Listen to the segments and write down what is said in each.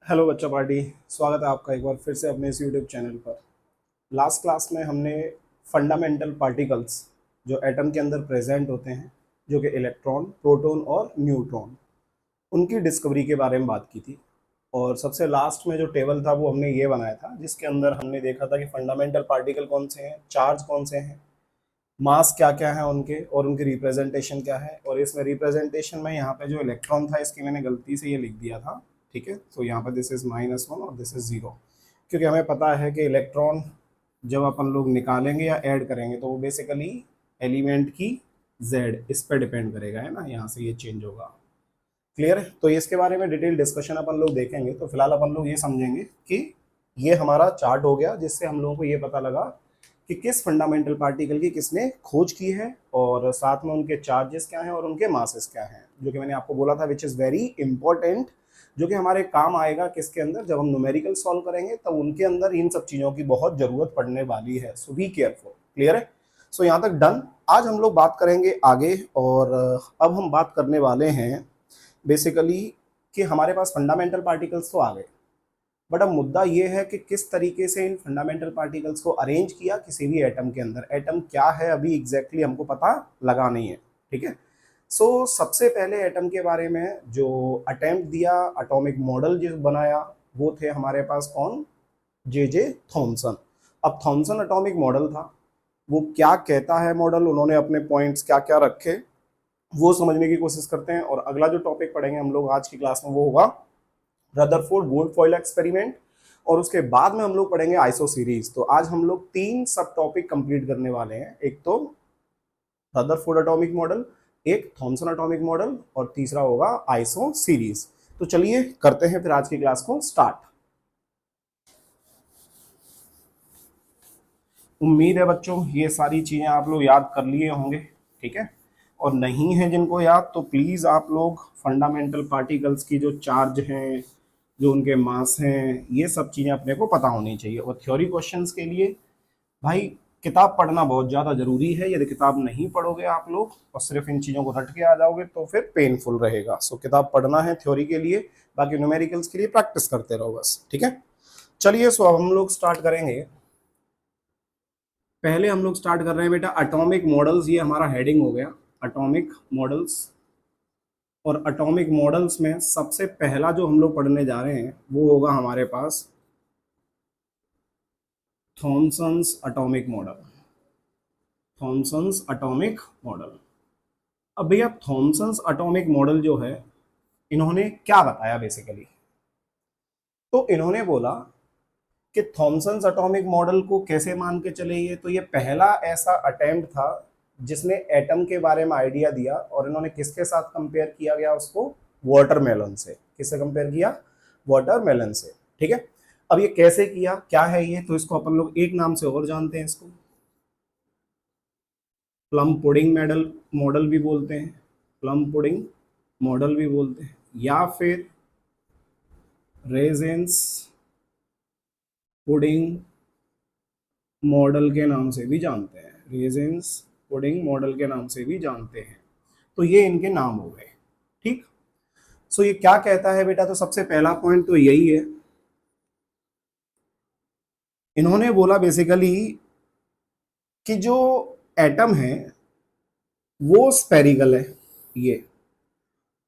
Hello बच्चा party. स्वागत है आपका एक बार फिर से अपने इस यूट्यूब चैनल पर। लास्ट क्लास में हमने फंडामेंटल पार्टिकल्स जो एटम के अंदर प्रेजेंट होते हैं, जो कि इलेक्ट्रॉन, प्रोटॉन और न्यूट्रॉन, उनकी डिस्कवरी के बारे में बात की थी। और सबसे लास्ट में जो टेबल था वो हमने ये बनाया था, जिसके अंदर हमने देखा था कि फंडामेंटल पार्टिकल कौन से हैं, चार्ज कौन से हैं, मास क्या क्या है उनके, और उनकी रिप्रेजेंटेशन क्या है। और इसमें रिप्रेजेंटेशन में यहाँ पे जो इलेक्ट्रॉन था, इसकी मैंने गलती से ये लिख दिया था। ठीक है, तो यहाँ पर दिस इज -1 और दिस इज 0, क्योंकि हमें पता है कि इलेक्ट्रॉन जब अपन लोग निकालेंगे या ऐड करेंगे तो वो बेसिकली एलिमेंट की जेड इस पर डिपेंड करेगा, है ना। यहाँ से ये चेंज होगा। क्लियर है? तो इसके बारे में डिटेल डिस्कशन अपन लोग देखेंगे। तो फिलहाल अपन लोग ये समझेंगे कि ये हमारा चार्ट हो गया, जिससे हम लोगों को ये पता लगा कि किस फंडामेंटल पार्टिकल की किसने खोज की है, और साथ में उनके चार्जेस क्या हैं और उनके मासेस क्या हैं, जो कि मैंने आपको बोला था, विच इज़ वेरी इंपॉर्टेंट, जो कि हमारे काम आएगा किसके अंदर, जब हम न्यूमेरिकल सॉल्व करेंगे तब उनके अंदर इन सब चीज़ों की बहुत ज़रूरत पड़ने वाली है। सो बी केयरफुल। क्लियर है? सो यहाँ तक डन। आज हम लोग बात करेंगे आगे, और अब हम बात करने वाले हैं बेसिकली कि हमारे पास फंडामेंटल पार्टिकल्स तो आ गए, बट अब मुद्दा ये है कि किस तरीके से इन फंडामेंटल पार्टिकल्स को अरेंज किया किसी भी एटम के अंदर। एटम क्या है अभी एग्जैक्टली हमको पता लगा नहीं है। ठीक है। सो सबसे पहले एटम के बारे में जो अटेम्प्ट दिया, एटॉमिक मॉडल जो बनाया, वो थे हमारे पास कौन? J Thomson. अब थॉमसन एटॉमिक मॉडल था, वो क्या कहता है मॉडल, उन्होंने अपने पॉइंट्स क्या क्या रखे, वो समझने की कोशिश करते हैं। और अगला जो टॉपिक पढ़ेंगे हम लोग आज की क्लास में वो होगा रदरफोर्ड गोल्डफॉयल एक्सपेरिमेंट, और उसके बाद में हम लोग पढ़ेंगे आइसो सीरीज। तो आज हम लोग 3 सब टॉपिक कंप्लीट करने वाले हैं। एक तो रदरफोर्ड एटॉमिक मॉडल, एक थॉमसन एटॉमिक मॉडल, और तीसरा होगा आइसो सीरीज। तो चलिए करते हैं फिर आज की क्लास को स्टार्ट। उम्मीद है बच्चों ये सारी चीजें आप लोग याद कर लिए होंगे। ठीक है, और नहीं है जिनको याद तो प्लीज आप लोग फंडामेंटल पार्टिकल्स की जो चार्ज हैं, जो उनके मास हैं, ये सब चीजें अपने को पता होनी चाहिए। और थ्योरी क्वेश्चंस के लिए भाई किताब पढ़ना बहुत ज़्यादा ज़रूरी है। यदि किताब नहीं पढ़ोगे आप लोग और सिर्फ इन चीज़ों को रट के आ जाओगे तो फिर पेनफुल रहेगा। सो किताब पढ़ना है थ्योरी के लिए, बाकी न्यूमेरिकल्स के लिए प्रैक्टिस करते रहो बस। ठीक है, चलिए। सो अब हम लोग स्टार्ट करेंगे। पहले हम लोग स्टार्ट कर रहे हैं बेटा एटॉमिक मॉडल्स, ये हमारा हेडिंग हो गया, एटॉमिक मॉडल्स। और एटॉमिक मॉडल्स में सबसे पहला जो हम लोग पढ़ने जा रहे हैं वो होगा हमारे पास Thomson's atomic model. Thomson's atomic model. अब भैया थॉमसन्स एटॉमिक मॉडल जो है, इन्होंने क्या बताया बेसिकली? तो इन्होंने बोला कि थॉमसन्स एटॉमिक मॉडल को कैसे मान के चले, तो ये पहला ऐसा अटेम्प्ट था जिसने एटम के बारे में आइडिया दिया। और इन्होंने किसके साथ कंपेयर किया गया उसको? वाटरमेलन से। किससे कंपेयर किया? वाटरमेलन से। ठीक है, अब ये कैसे किया, क्या है ये, तो इसको अपन लोग एक नाम से और जानते हैं, इसको प्लम पुडिंग मॉडल, मॉडल भी बोलते हैं, प्लम पुडिंग मॉडल भी बोलते हैं, या फिर रेजेंस पुडिंग मॉडल के नाम से भी जानते हैं, रेजेंस पुडिंग मॉडल के नाम से भी जानते हैं। तो ये इनके नाम हो गए। ठीक। सो ये क्या कहता है बेटा? तो सबसे पहला पॉइंट तो यही है, इन्होंने बोला बेसिकली कि जो एटम है वो स्पेरिकल है ये।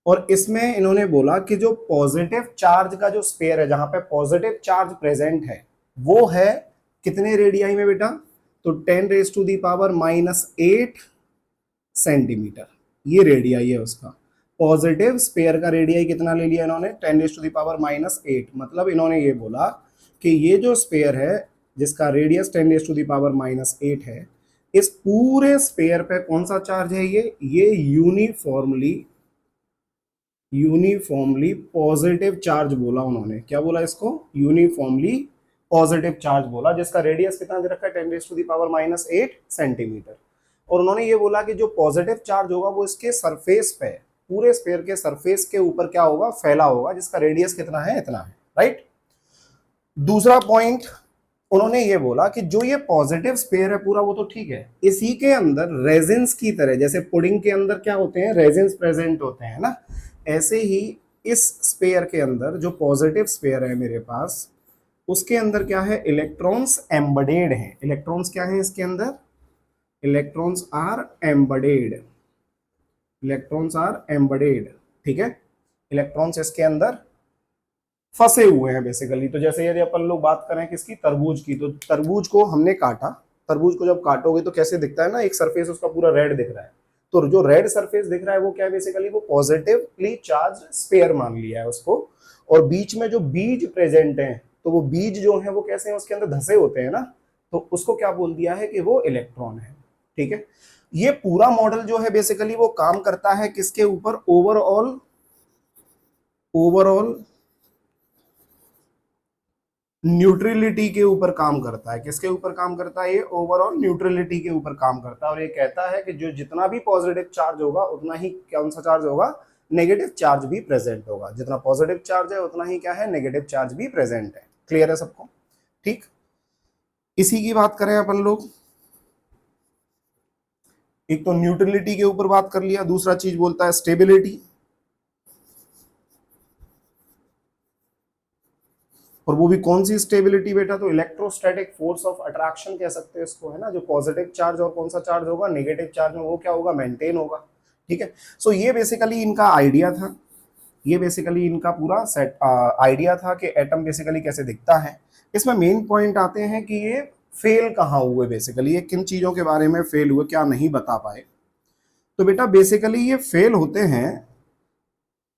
और इसमें इन्होंने बोला कि जो पॉजिटिव चार्ज का जो स्पेयर है, जहां पे पॉजिटिव चार्ज प्रेजेंट है, वो है कितने रेडियाई में बेटा? तो 10⁻⁻8 सेंटीमीटर, ये रेडियाई है उसका। पॉजिटिव स्पेयर का रेडियाई कितना ले लिया इन्होंने? 10⁻⁻8। मतलब इन्होंने ये बोला कि ये जो स्पेयर है जिसका रेडियस 10⁻⁻8 है, इस पूरे स्पेयर पे कौन सा चार्ज है? ये यूनिफॉर्मली पॉजिटिव चार्ज बोला उन्होंने। क्या बोला इसको? यूनिफॉर्मली पॉजिटिव चार्ज बोला, जिसका रेडियस कितना दे रखा है? 10⁻⁸ सेंटीमीटर। और उन्होंने ये बोला कि जो पॉजिटिव चार्ज होगा वो इसके सरफेस पे, पूरे स्फीयर के सरफेस के ऊपर क्या होगा? फैला होगा, जिसका रेडियस कितना है? इतना है। राइट। दूसरा पॉइंट उन्होंने ये बोला कि जो ये पॉजिटिव स्फीयर है पूरा, वो तो ठीक है, इसी के अंदर रेजिन्स की तरह, जैसे पुडिंग के अंदर क्या होते हैं? रेजिन्स प्रेजेंट होते हैं ना, ऐसे ही इस स्पेयर के अंदर जो पॉजिटिव स्पेयर है मेरे पास, उसके अंदर क्या है, इलेक्ट्रॉन्स एम्बेडेड हैं। इलेक्ट्रॉन्स क्या है इसके अंदर, electrons are embedded, electrons are embedded, ठीक है। इलेक्ट्रॉन्स इसके अंदर फंसे हुए हैं बेसिकली। तो जैसे यदि अपन लोग बात करें किसकी, तरबूज की, तो तरबूज को हमने काटा, तरबूज को जब काटोगे तो कैसे दिखता है ना, एक सरफेस उसका पूरा रेड दिख रहा है। तो जो रेड सरफेस दिख रहा है वो क्या है, बेसिकली वो पॉजिटिवली चार्ज स्फीयर मान लिया है उसको। और बीच में जो बीज प्रेजेंट हैं, तो वो बीज जो है वो कैसे हैं, उसके अंदर धसे होते हैं ना, तो उसको क्या बोल दिया है कि वो इलेक्ट्रॉन है, ठीक है। ये पूरा मॉडल जो है बेसिकली वो काम करता है किसके ऊपर, ओवरऑल, ओवरऑल न्यूट्रलिटी के ऊपर काम करता है। किसके ऊपर काम करता है, ये ओवरऑल न्यूट्रलिटी के ऊपर काम करता है। और ये कहता है कि जो जितना भी पॉजिटिव चार्ज होगा उतना ही कौन सा चार्ज होगा, नेगेटिव चार्ज भी प्रेजेंट होगा। जितना पॉजिटिव चार्ज है उतना ही क्या है, नेगेटिव चार्ज भी प्रेजेंट है। क्लियर है सबको, ठीक। इसी की बात करें अपन लोग, एक तो न्यूट्रलिटी के ऊपर बात कर लिया, दूसरा चीज बोलता है स्टेबिलिटी। और वो भी कौन सी स्टेबिलिटी बेटा, तो इलेक्ट्रोस्टैटिक फोर्स ऑफ अट्रैक्शन कह सकते हैं इसको, है ना। जो पॉजिटिव चार्ज और कौन सा चार्ज होगा, नेगेटिव चार्ज में, वो क्या होगा, मेंटेन होगा, ठीक है। सो ये बेसिकली इनका आइडिया था, ये बेसिकली इनका पूरा सेट आइडिया था कि एटम बेसिकली कैसे दिखता है। इसमें मेन पॉइंट आते हैं कि ये फेल कहाँ हुए, बेसिकली ये किन चीजों के बारे में फेल हुए, क्या नहीं बता पाए। तो बेटा बेसिकली ये फेल होते हैं,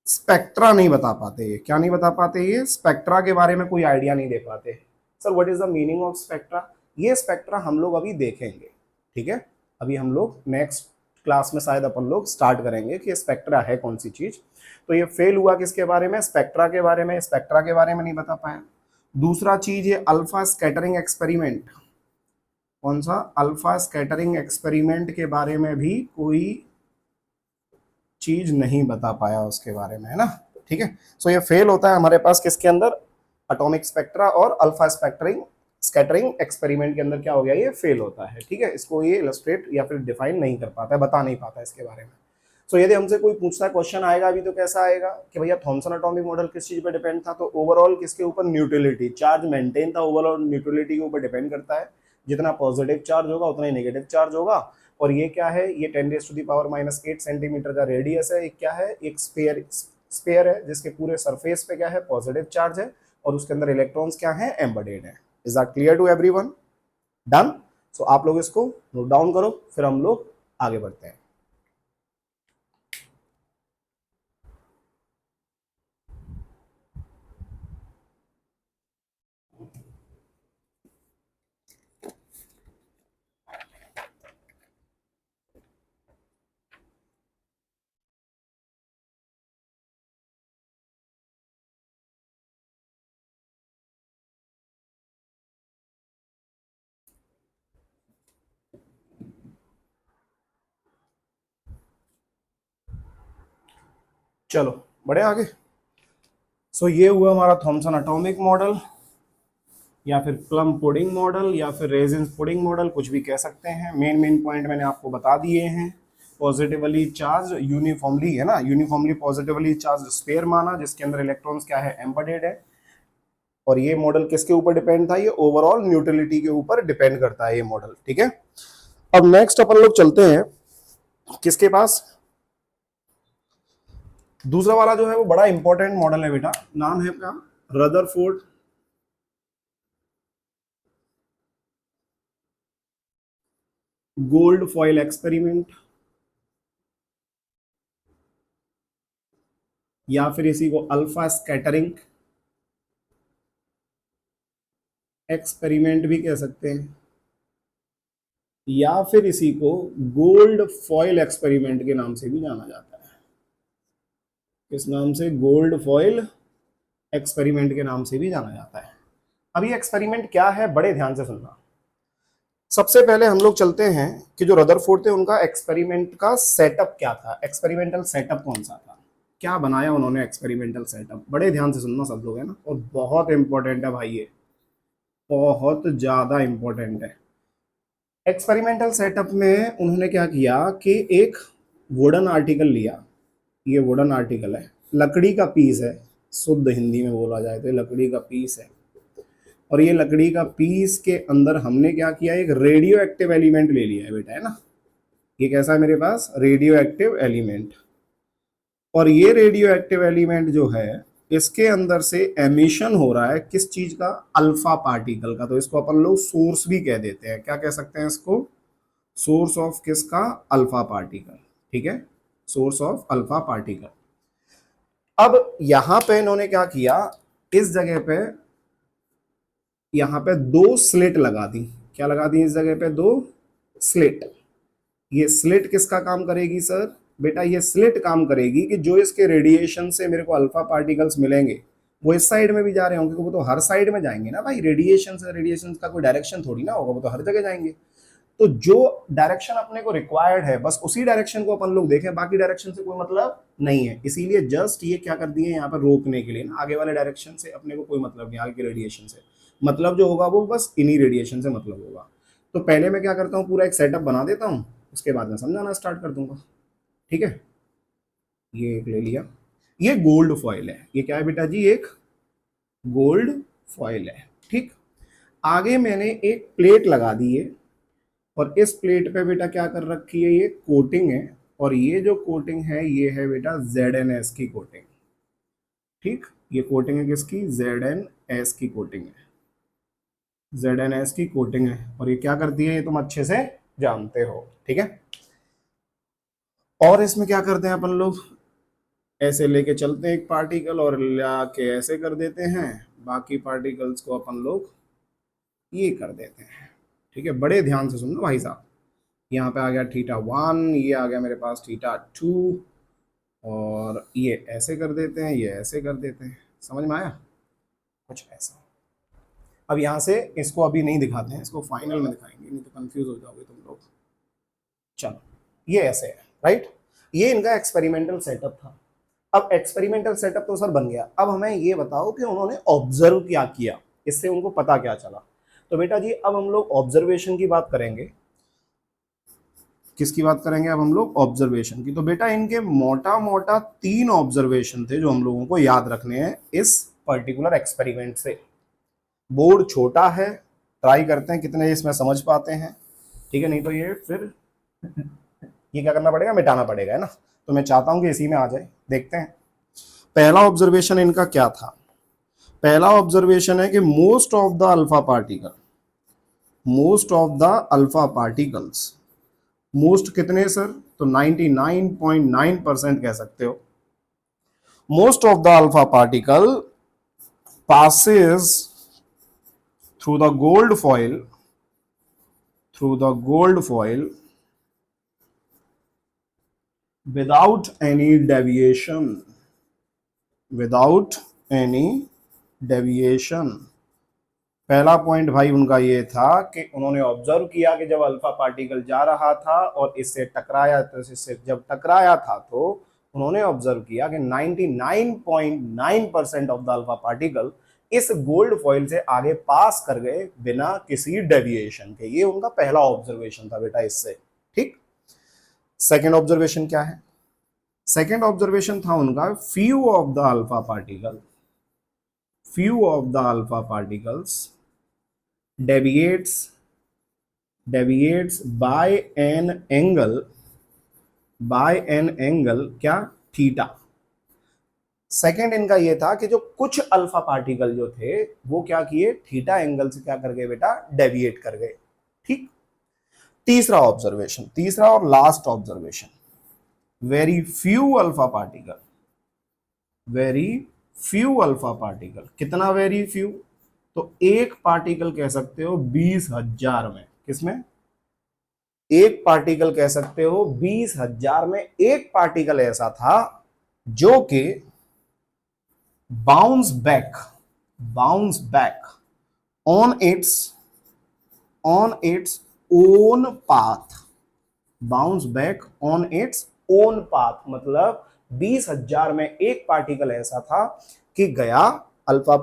स्पेक्ट्रा नहीं बता पाते। ये क्या नहीं बता पाते, ये स्पेक्ट्रा के बारे में कोई आइडिया नहीं दे पाते। Sir what is the meaning of spectra, ये स्पेक्ट्रा हम लोग अभी देखेंगे, ठीक है। अभी हम लोग नेक्स्ट क्लास में शायद अपन लोग स्टार्ट करेंगे कि स्पेक्ट्रा है कौन सी चीज। तो ये फेल हुआ किसके बारे में, स्पेक्ट्रा के बारे में, स्पेक्ट्रा के बारे में नहीं बता पाया। दूसरा चीज ये अल्फा स्कैटरिंग एक्सपेरिमेंट, कौन सा, अल्फा स्कैटरिंग एक्सपेरिमेंट के बारे में भी कोई चीज नहीं बता पाया उसके बारे में, है ना, ठीक है। सो ये फेल होता है हमारे पास किसके अंदर, एटॉमिक स्पेक्ट्रा और अल्फा स्पेक्टरिंग स्कैटरिंग एक्सपेरिमेंट के अंदर क्या हो गया, ये फेल होता है, ठीक है। इसको ये इलस्ट्रेट या फिर डिफाइन नहीं कर पाता है, बता नहीं पाता इसके बारे में। सो यदि हमसे कोई पूछता है, क्वेश्चन आएगा अभी तो कैसा आएगा कि भैया थॉमसन एटॉमिक मॉडल किस चीज पे डिपेंड था, तो ओवरऑल किसके ऊपर, न्यूट्रलिटी, चार्ज मेंटेन था, ओवरऑल न्यूट्रलिटी के ऊपर डिपेंड करता है। जितना पॉजिटिव चार्ज होगा उतना ही नेगेटिव चार्ज होगा। और ये क्या है, ये 10⁻⁻8 सेंटीमीटर का रेडियस है। एक क्या है, एक स्पेयर है जिसके पूरे सरफेस पे क्या है, पॉजिटिव चार्ज है, और उसके अंदर इलेक्ट्रॉन्स क्या है, एम्बेडेड है। Is that clear to everyone, done. So आप लोग इसको नोट डाउन करो, फिर हम लोग आगे बढ़ते हैं। चलो बढ़े आगे। सो ये हुआ हमारा थॉमसन एटॉमिक मॉडल, या फिर प्लम पुडिंग मॉडल, या फिर रेजिन पुडिंग मॉडल, कुछ भी कह सकते हैं। मेन मेन पॉइंट मैंने आपको बता दिए हैं। पॉजिटिवली चार्ज यूनिफॉर्मली, है ना, यूनिफॉर्मली पॉजिटिवली चार्ज स्फीयर माना, जिसके अंदर इलेक्ट्रॉन्स क्या है, एम्बेडेड है। और ये मॉडल किसके ऊपर डिपेंड था, ये ओवरऑल न्यूट्रलिटी के ऊपर डिपेंड करता है ये मॉडल, ठीक है। अब नेक्स्ट अपन लोग चलते हैं किसके पास, दूसरा वाला जो है वो बड़ा इंपॉर्टेंट मॉडल है बेटा, नाम है क्या, रदरफोर्ड गोल्ड फॉयल एक्सपेरिमेंट, या फिर इसी को अल्फा स्कैटरिंग एक्सपेरिमेंट भी कह सकते हैं, या फिर इसी को गोल्ड फॉयल एक्सपेरिमेंट के नाम से भी जाना जाता है। किस नाम से, गोल्ड फॉयल एक्सपेरिमेंट के नाम से भी जाना जाता है। अब ये एक्सपेरिमेंट क्या है, बड़े ध्यान से सुनना। सबसे पहले हम लोग चलते हैं कि जो रदरफोर्ड थे उनका एक्सपेरिमेंट का सेटअप क्या था, एक्सपेरिमेंटल सेटअप कौन सा था, क्या बनाया उन्होंने एक्सपेरिमेंटल सेटअप। बड़े ध्यान से सुनना सब लोग, है ना, और बहुत इंपॉर्टेंट है भाई, ये बहुत ज्यादा इंपॉर्टेंट है। एक्सपेरिमेंटल सेटअप में उन्होंने क्या किया कि एक वुडन आर्टिकल लिया, ये वुडन आर्टिकल है, लकड़ी का पीस है, शुद्ध हिंदी में बोला जाए तो ये लकड़ी का पीस है। और ये लकड़ी का पीस के अंदर हमने क्या किया, एक रेडियो एक्टिव एलिमेंट ले लिया है बेटा, है ना। ये कैसा है मेरे पास, रेडियो एक्टिव एलिमेंट। और ये रेडियो एक्टिव एलिमेंट जो है, इसके अंदर से एमिशन हो रहा है किस चीज का, अल्फा पार्टिकल का। तो इसको अपन लोग सोर्स भी कह देते हैं, क्या कह सकते हैं इसको, सोर्स ऑफ किसका, अल्फा पार्टिकल। ठीक है, सोर्स ऑफ अल्फा पार्टिकल। अब यहां पे इन्होंने क्या किया, इस जगह पे यहां पे दो स्लिट लगा दी। क्या लगा दी इस जगह पे, दो स्लिट। ये स्लिट किसका काम करेगी सर, बेटा ये स्लिट काम करेगी कि जो इसके रेडिएशन से मेरे को अल्फा पार्टिकल्स मिलेंगे वो इस साइड में भी जा रहे होंगे, क्योंकि वो तो हर साइड में जाएंगे ना भाई, रेडिएशन का कोई डायरेक्शन थोड़ी ना होगा, वो तो हर जगह जाएंगे। तो जो डायरेक्शन अपने को रिक्वायर्ड है बस उसी डायरेक्शन को अपन लोग देखें, बाकी डायरेक्शन से कोई मतलब नहीं है। इसीलिए जस्ट ये क्या कर दिए यहाँ पर रोकने के लिए ना, आगे वाले डायरेक्शन से अपने को कोई मतलब नहीं, आगे के रेडिएशन से मतलब जो होगा वो बस इन्हीं रेडिएशन से मतलब होगा। तो पहले मैं क्या करता हूँ, पूरा एक सेटअप बना देता हूँ, उसके बाद में समझाना स्टार्ट कर दूंगा। ठीक है, ये एक ले लिया, ये गोल्ड फॉइल है। ये क्या है बेटा जी, एक गोल्ड फॉइल है। ठीक, आगे मैंने एक प्लेट लगा दी है, और इस प्लेट पे बेटा क्या कर रखी है, ये कोटिंग है। और ये जो कोटिंग है ये है बेटा ZnS की कोटिंग। ठीक, ये कोटिंग है किसकी, ZnS की कोटिंग है, ZnS की कोटिंग है। और ये क्या करती है, ये तुम अच्छे से जानते हो। ठीक है, और इसमें क्या करते हैं अपन लोग, ऐसे लेके चलते हैं एक पार्टिकल और लाके ऐसे कर देते हैं, बाकी पार्टिकल्स को अपन लोग ये कर देते हैं। ठीक है, बड़े ध्यान से सुनना भाई साहब। यहाँ पे आ गया θ1, ये आ गया मेरे पास θ2, और ये ऐसे कर देते हैं, ये ऐसे कर देते हैं। समझ में आया, कुछ ऐसा। अब यहाँ से इसको अभी नहीं दिखाते हैं, इसको फाइनल में दिखाएंगे, नहीं तो कंफ्यूज हो जाओगे तुम लोग। चलो, ये ऐसे है, राइट। ये इनका एक्सपेरिमेंटल सेटअप था। अब एक्सपेरिमेंटल सेटअप तो सर बन गया, अब हमें ये बताओ कि उन्होंने ऑब्जर्व क्या किया, इससे उनको पता क्या चला। तो बेटा जी अब हम लोग ऑब्जर्वेशन की बात करेंगे। किसकी बात करेंगे अब हम लोग, ऑब्जर्वेशन की। तो बेटा इनके मोटा मोटा 3 ऑब्जर्वेशन थे जो हम लोगों को याद रखने हैं इस पर्टिकुलर एक्सपेरिमेंट से। बोर्ड छोटा है, ट्राई करते हैं कितने इसमें समझ पाते हैं। ठीक है, नहीं तो ये फिर ये क्या करना पड़ेगा, मिटाना पड़ेगा, है ना। तो मैं चाहता हूं कि इसी में आ जाए, देखते हैं। पहला ऑब्जर्वेशन इनका क्या था, पहला ऑब्जर्वेशन है कि most of the alpha particle, most of the alpha particles, most कितने सर, तो 99.9% कह सकते हो। Most of the alpha particle passes through the gold foil, through the gold foil without any deviation, without any deviation। पहला point भाई उनका ये था कि उन्होंने ऑब्जर्व किया कि जब अल्फा पार्टिकल जा रहा था और इससे टकराया, तो इससे जब टकराया था तो उन्होंने ऑब्जर्व किया कि 99.9% ऑफ द अल्फा पार्टिकल इस गोल्ड फॉइल से आगे पास कर गए बिना किसी डेविएशन के। ये उनका पहला ऑब्जर्वेशन था बेटा इससे। ठीक, सेकेंड ऑब्जर्वेशन क्या है, सेकेंड ऑब्जर्वेशन था उनका few of the alpha particle, few of the alpha particles deviates by an angle, by an angle क्या, थीटा। सेकेंड इनका ये था कि जो कुछ अल्फा पार्टिकल जो थे वो क्या किए, थीटा एंगल से क्या कर गए बेटा, डेविएट कर गए। ठीक, तीसरा ऑब्जर्वेशन, तीसरा और last observation, very few alpha particle, very few alpha particle. कितना वेरी फ्यू, तो एक पार्टिकल कह सकते हो 20,000 में, किसमें, एक पार्टिकल कह सकते हो 20,000 में एक पार्टिकल ऐसा था जो कि bounce back on its own path, bounce back on its own path. मतलब 20,000 में एक पार्टिकल ऐसा था कि गया अल्फा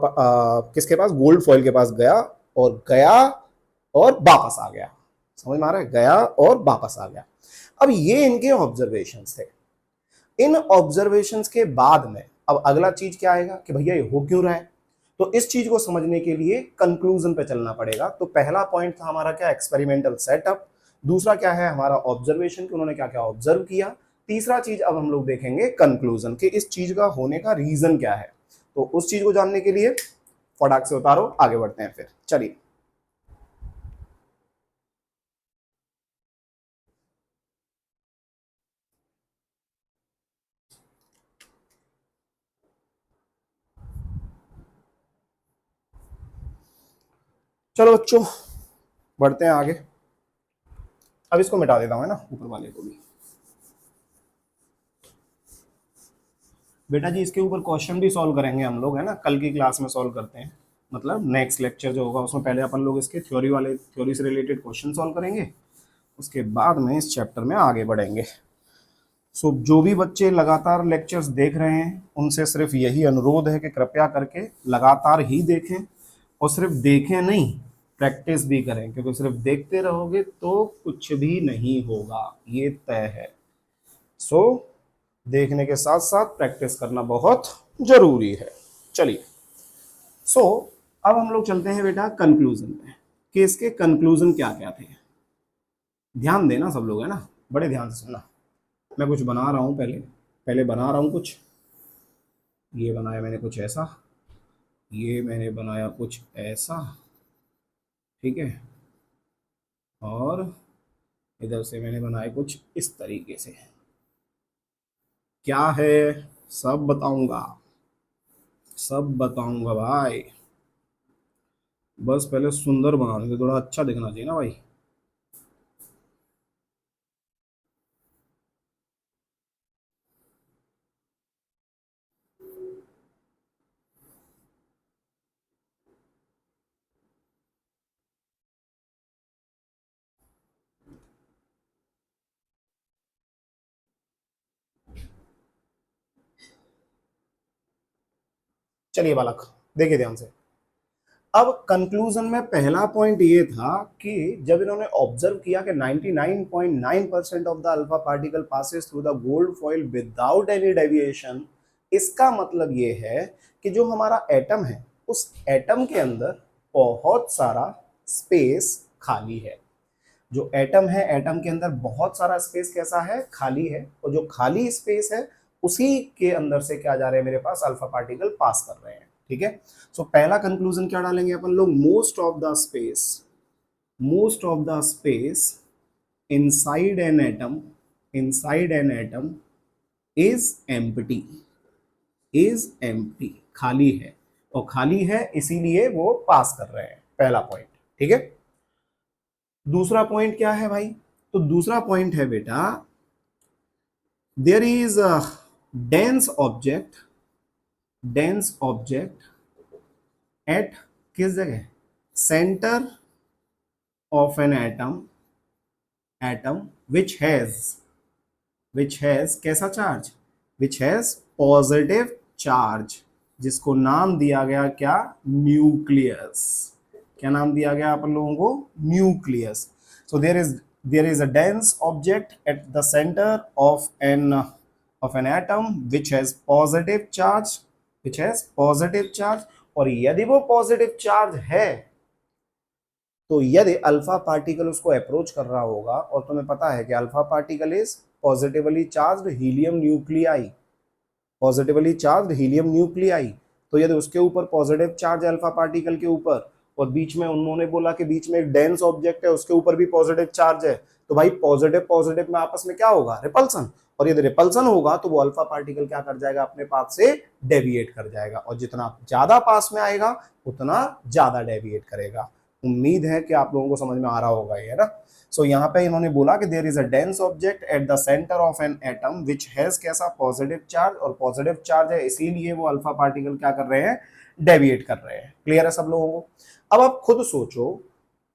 किसके पास, गोल्ड फॉइल के पास गया और वापस आ गया। समझ में आ रहा है, गया और वापस आ गया। अब ये इनके ऑब्जर्वेशंस थे। इन ऑब्जर्वेशंस के बाद में अब अगला चीज क्या आएगा कि भैया ये हो क्यों रहा है, तो इस चीज को समझने के लिए कंक्लूजन पे चलना पड़ेगा। तो पहला पॉइंट था हमारा क्या, एक्सपेरिमेंटल सेटअप। दूसरा क्या है हमारा ऑब्जर्वेशन, कि उन्होंने क्या क्या ऑब्जर्व किया। तीसरा चीज अब हम लोग देखेंगे कंक्लूजन, कि इस चीज का होने का रीजन क्या है। तो उस चीज को जानने के लिए फटाक से उतारो, आगे बढ़ते हैं फिर, चलिए। चलो बच्चों बढ़ते हैं आगे। अब इसको मिटा देता हूं, है ना, ऊपर वाले को भी। बेटा जी इसके ऊपर क्वेश्चन भी सॉल्व करेंगे हम लोग, है ना, कल की क्लास में सॉल्व करते हैं। मतलब नेक्स्ट लेक्चर जो होगा उसमें पहले अपन लोग इसके थ्योरी से रिलेटेड क्वेश्चन सॉल्व करेंगे, उसके बाद में इस चैप्टर में आगे बढ़ेंगे। सो जो भी बच्चे लगातार लेक्चर्स देख रहे हैं उनसे सिर्फ यही अनुरोध है कि कृपया करके लगातार ही देखें, और सिर्फ देखें नहीं, प्रैक्टिस भी करें, क्योंकि सिर्फ देखते रहोगे तो कुछ भी नहीं होगा, ये तय है। सो देखने के साथ साथ प्रैक्टिस करना बहुत जरूरी है। चलिए, सो अब हम लोग चलते हैं बेटा कंक्लूजन में, कि इसके कंक्लूजन क्या क्या थे। ध्यान देना सब लोग, है ना, बड़े ध्यान से सुनना। मैं कुछ बना रहा हूँ, पहले पहले बना रहा हूँ कुछ, ये बनाया मैंने कुछ ऐसा, ये मैंने बनाया कुछ ऐसा, ठीक है, और इधर से मैंने बनाया कुछ इस तरीके से। क्या है, सब बताऊंगा, सब बताऊंगा भाई, बस पहले सुंदर बनाने से थोड़ा अच्छा दिखना चाहिए ना भाई। चलिए बालक देखिए ध्यान से। अब कंक्लूजन में पहला पॉइंट ये था कि जब इन्होंने ऑब्जर्व किया कि 99.9% of the alpha particle passes through the gold foil without any deviation, इसका मतलब ये है कि जो हमारा एटम है उस एटम के अंदर बहुत सारा स्पेस खाली है। जो एटम है, एटम के अंदर बहुत सारा स्पेस कैसा है, खाली है, और जो खाली स्पेस है उसी के अंदर से क्या जा रहे हैं मेरे पास, अल्फा पार्टिकल पास कर रहे हैं, ठीक है। सो पहला कंक्लूजन क्या डालेंगे अपन लोग, most of the space inside an atom, inside an atom is empty, is empty, खाली है, और खाली है इसीलिए वो पास कर रहे हैं, पहला पॉइंट, ठीक है। दूसरा पॉइंट क्या है भाई, तो दूसरा पॉइंट है बेटा, there is a dense object, dense object at किस जगह, centre of an atom, atom which has कैसा charge, which has positive charge, जिसको नाम दिया गया क्या, न्यूक्लियस। क्या नाम दिया गया अपन लोगों को, nucleus. So there is a dense object at the centre of an atom which has positive charge, which has positive charge. और यदि वो पॉजिटिव चार्ज है तो यदि अल्फा पार्टिकल उसको अप्रोच कर रहा होगा, और तुम्हें पता है कि alpha particle is positively charged helium nuclei, positively charged helium nuclei, तो यदि उसके ऊपर पॉजिटिव चार्ज है अल्फा पार्टिकल के ऊपर, और बीच में उन्होंने बोला कि बीच में एक डेंस ऑब्जेक्ट है उसके ऊपर भी पॉजिटिव चार्ज है, तो भाई पॉजिटिव पॉजिटिव में आपस में क्या होगा, रिपल्सन। और यदि रिपल्सन होगा तो वो अल्फा पार्टिकल क्या कर जाएगा, अपने पाथ से डेविएट कर जाएगा, और जितना ज्यादा पास में आएगा उतना ज्यादा डेविएट करेगा। उम्मीद है कि आप लोगों को समझ में आ रहा होगा ये, है ना। सो यहाँ पे इन्होंने बोला कि there is a dense object at the centre of an atom which has कैसा, पॉजिटिव चार्ज, और पॉजिटिव चार्ज है इसीलिए वो अल्फा पार्टिकल क्या कर रहे हैं, डेविएट कर रहे हैं। क्लियर है सब लोगों को। अब आप खुद सोचो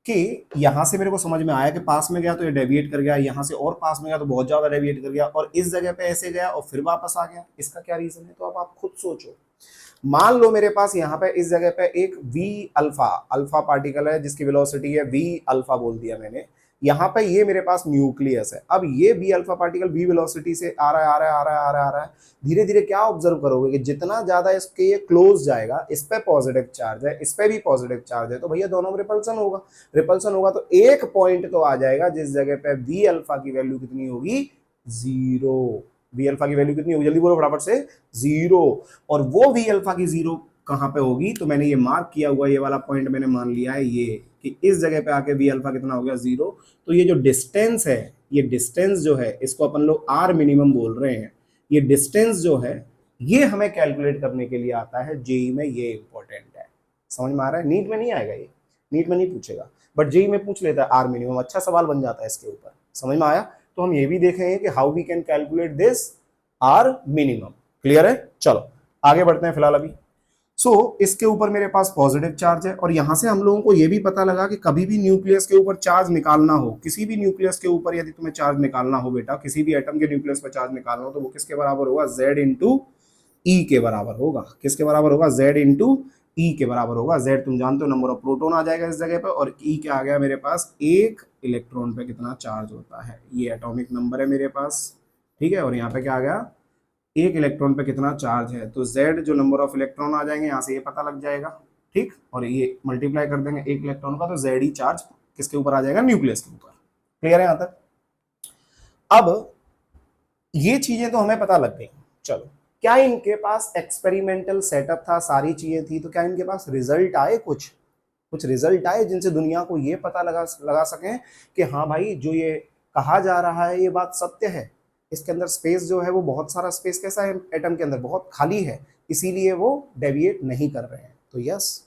कि यहां से मेरे को समझ में आया कि पास में गया तो ये डेविएट कर गया, यहां से और पास में गया तो बहुत ज्यादा डेविएट कर गया, और इस जगह पे ऐसे गया और फिर वापस आ गया, इसका क्या रीजन है। तो अब आप खुद सोचो, मान लो मेरे पास यहाँ पे इस जगह पे एक v अल्फा, अल्फा पार्टिकल है जिसकी वेलोसिटी है v अल्फा बोल दिया मैंने, यहाँ पे ये मेरे पास न्यूक्लियस है। अब ये बी अल्फा पार्टिकल बी वेलोसिटी से आ रहा है, आ रहा है, आ रहा है, आ रहा है, आ रहा है। धीरे धीरे क्या ऑब्जर्व करोगे कि जितना ज्यादा इसके ये क्लोज जाएगा, इस पे पॉजिटिव चार्ज है, इस पे भी पॉजिटिव चार्ज है, तो भैया दोनों में रिपल्सन होगा। रिपल्सन होगा तो एक पॉइंट तो आ जाएगा जिस जगह पे बी अल्फा की वैल्यू कितनी होगी, 0। बी अल्फा की वैल्यू कितनी होगी, जल्दी बोलो फटाफट से, 0। और वो बी अल्फा की 0 कहां पे होगी, तो मैंने ये मार्क किया हुआ, ये वाला पॉइंट मैंने मान लिया है ये, कि इस जगह पे आके बी अल्फा कितना हो गया, 0। तो ये जो डिस्टेंस है, ये डिस्टेंस जो है, इसको अपन लोग आर मिनिमम बोल रहे हैं। ये डिस्टेंस जो है, ये हमें कैलकुलेट करने के लिए आता है जेई में, ये इंपॉर्टेंट है। समझ में आ रहा है? नीट में नहीं आएगा ये, नीट में नहीं पूछेगा, बट जेई में पूछ लेता है आर मिनिमम, अच्छा सवाल बन जाता है इसके ऊपर। समझ में आया? तो हम ये भी देखेंगे कि how we can calculate this r minimum. Clear है? चलो आगे बढ़ते हैं फिलहाल अभी। इसके ऊपर मेरे पास पॉजिटिव चार्ज है, और यहां से हम लोगों को यह भी पता लगा कि कभी भी न्यूक्लियस के ऊपर चार्ज निकालना हो, किसी भी न्यूक्लियस के ऊपर यदि तुम्हें चार्ज निकालना हो बेटा, किसी भी एटम के न्यूक्लियस पर चार्ज निकालना हो, तो वो किसके बराबर होगा, Z इंटू ई के बराबर होगा। किसके बराबर होगा, Z इंटू ई के बराबर होगा। Z तुम जानते हो नंबर ऑफ प्रोटॉन आ जाएगा इस जगह पर, और ई क्या आ गया मेरे पास, एक इलेक्ट्रॉन पे कितना चार्ज होता है, ये एटॉमिक नंबर है मेरे पास। ठीक है, और यहाँ पे क्या आ गया, एक इलेक्ट्रॉन पे कितना चार्ज है, तो Z जो नंबर ऑफ इलेक्ट्रॉन आ जाएंगे यहाँ से ये पता लग जाएगा। ठीक, और ये मल्टीप्लाई कर देंगे एक इलेक्ट्रॉन का, तो Z चार्ज किसके ऊपर आ जाएगा, न्यूक्लियस के ऊपर। क्लियर है यहाँ तक? अब ये चीजें तो हमें पता लग गई। चलो, क्या इनके पास एक्सपेरिमेंटल सेटअप था, सारी चीजें थी, तो क्या इनके पास रिजल्ट आए, कुछ रिजल्ट आए जिनसे दुनिया को ये पता लगा सकें कि हाँ भाई जो ये कहा जा रहा है ये बात सत्य है। इसके अंदर स्पेस जो है वो बहुत सारा स्पेस कैसा है, एटम के अंदर बहुत खाली है, इसीलिए वो डेविएट नहीं कर रहे हैं। तो यस,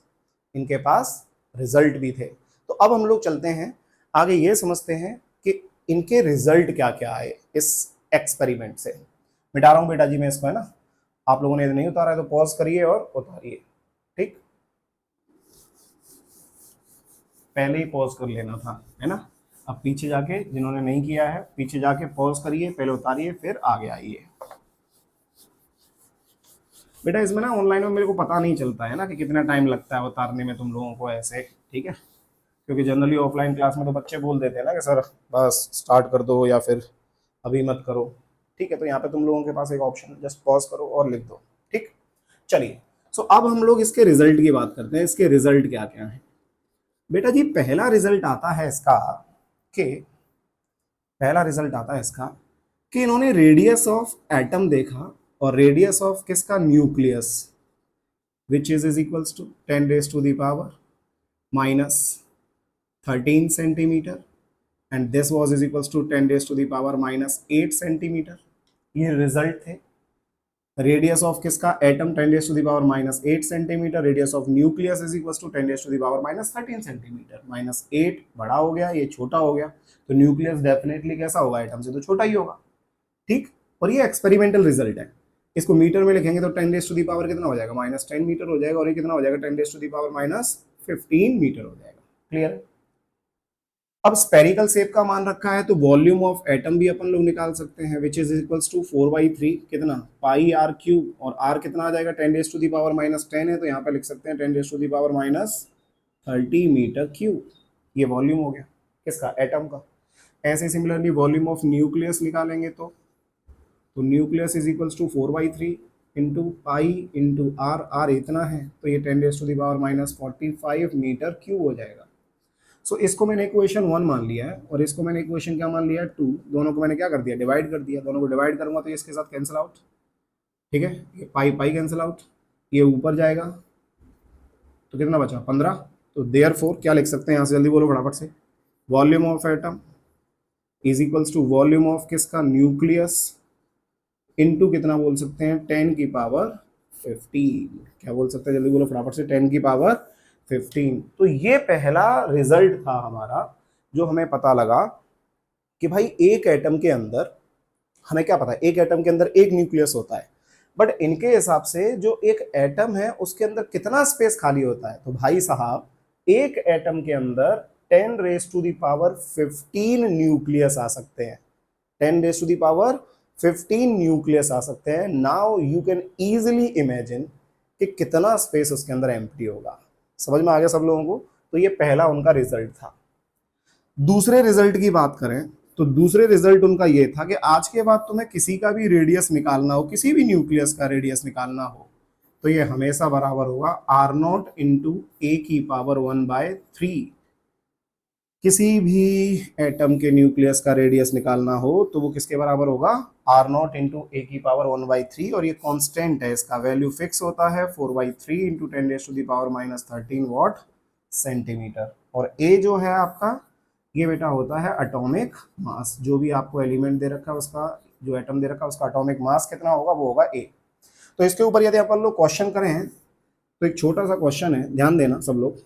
इनके पास रिजल्ट भी थे। तो अब हम लोग चलते हैं आगे, ये समझते हैं कि इनके रिजल्ट क्या क्या आए इस एक्सपेरिमेंट से। मिटा रहा हूँ बेटा जी मैं इसको, है ना, आप लोगों ने यदि नहीं उतारा है तो पॉज करिए और उतारिए। ठीक, पहले ही पॉज कर लेना था, है ना। अब पीछे जाके, जिन्होंने नहीं किया है पीछे जाके पॉज करिए, पहले उतारिए फिर आगे आइए। बेटा इसमें ना ऑनलाइन में मेरे को पता नहीं चलता है ना कि कितना टाइम लगता है उतारने में तुम लोगों को ऐसे, ठीक है, क्योंकि जनरली ऑफलाइन क्लास में तो बच्चे बोल देते हैं ना कि सर बस स्टार्ट कर दो या फिर अभी मत करो। ठीक है, तो यहाँ पे तुम लोगों के पास एक ऑप्शन, जस्ट पॉज करो और लिख दो। ठीक, चलिए। अब हम लोग इसके रिजल्ट की बात करते हैं। इसके रिजल्ट क्या क्या है बेटा जी? पहला रिजल्ट आता है इसका कि इन्होंने रेडियस ऑफ एटम देखा, और रेडियस ऑफ किसका, nucleus, which is equals to 10 raise to the power minus 13 centimetre, and this was is equals to 10 raise to the power minus 8 centimetre. ये रिजल्ट थे। रेडियस ऑफ किसका, atom 10 raise to the power minus 8 centimetre, radius of nucleus is equals to 10 raise to the power minus 13 centimetre. Minus 8 बड़ा हो गया, ये छोटा हो गया, तो न्यूक्लियस डेफिनेटली कैसा होगा, एटम से तो छोटा ही होगा। ठीक, और ये एक्सपेरिमेंटल रिजल्ट है। इसको मीटर में लिखेंगे तो 10 रेज टू दी पावर कितना हो जाएगा, माइनस 10 मीटर हो जाएगा, और ये कितना हो जाएगा, 10 raise to the power minus 15 metre हो जाएगा। क्लियर है? अब स्पेरिकल शेप का मान रखा है, तो वॉल्यूम ऑफ एटम भी अपन लोग निकाल सकते हैं, विच इज इक्वल्स टू 4/3 कितना, पाई आर क्यूब, और आर कितना आ जाएगा, 10 raise to the power minus 10 है, तो यहाँ पे लिख सकते हैं 10 raise to the power minus 30 metre cube. ये वॉल्यूम हो गया किसका, एटम का। ऐसे सिमिलरली वॉल्यूम ऑफ न्यूक्लियस निकालेंगे तो nucleus is equals to 4/3 into pi into r, r इतना है, तो ये 10 raise to the power minus 45 metre cube हो जाएगा। इसको मैंने इक्वेशन 1 मान लिया है, और इसको मैंने इक्वेशन क्या मान लिया है, 2। दोनों को मैंने क्या कर दिया, डिवाइड कर दिया। दोनों को डिवाइड करूंगा तो ये इसके साथ कैंसिल आउट। ठीक है, ये पाई पाई कैंसिल आउट, ये ऊपर जाएगा तो कितना बचा, 15। तो देयरफॉर क्या लिख सकते हैं यहाँ से, जल्दी बोलो फटाफट से, volume of atom is equals to volume of किसका, न्यूक्लियस, इनटू कितना बोल सकते हैं, 10 की पावर 15। क्या बोल सकते हैं, जल्दी बोलो फटाफट से, 10 की पावर 15। तो ये पहला रिजल्ट था हमारा, जो हमें पता लगा कि भाई एक एटम के अंदर, हमें क्या पता है, एक एटम के अंदर एक न्यूक्लियस होता है, बट इनके हिसाब से जो एक एटम है उसके अंदर कितना स्पेस खाली होता है, तो भाई साहब एक एटम के अंदर 10 raise to the power 15 nucleus आ सकते हैं। 10 raise to the power 15 nucleus आ सकते हैं। Now you can easily imagine कि कितना स्पेस उसके अंदर एम्प्टी होगा। समझ में आ गया सब लोगों को? तो ये पहला उनका रिजल्ट था। दूसरे रिजल्ट की बात करें तो दूसरे रिजल्ट उनका ये था कि आज के बाद तुम्हें किसी का भी रेडियस निकालना हो, किसी भी न्यूक्लियस का रेडियस निकालना हो, तो ये हमेशा बराबर होगा आर नॉट इंटू ए की पावर 1/3। किसी भी एटम के न्यूक्लियस का रेडियस निकालना हो तो वो किसके बराबर होगा, आर नॉट इंटू ए की पावर 1/3, और ये कांस्टेंट है, इसका वैल्यू फिक्स होता है 4/3 इंटू 10⁻⁻13 वॉट सेंटीमीटर। और ए जो है आपका, ये बेटा होता है एटॉमिक मास। जो भी आपको एलिमेंट दे रखा है उसका, जो एटम दे रखा है उसका एटॉमिक मास कितना होगा, वो होगा ए। तो इसके ऊपर यदि अपन लोग क्वेश्चन करें तो एक छोटा सा क्वेश्चन है, ध्यान देना सब लोग।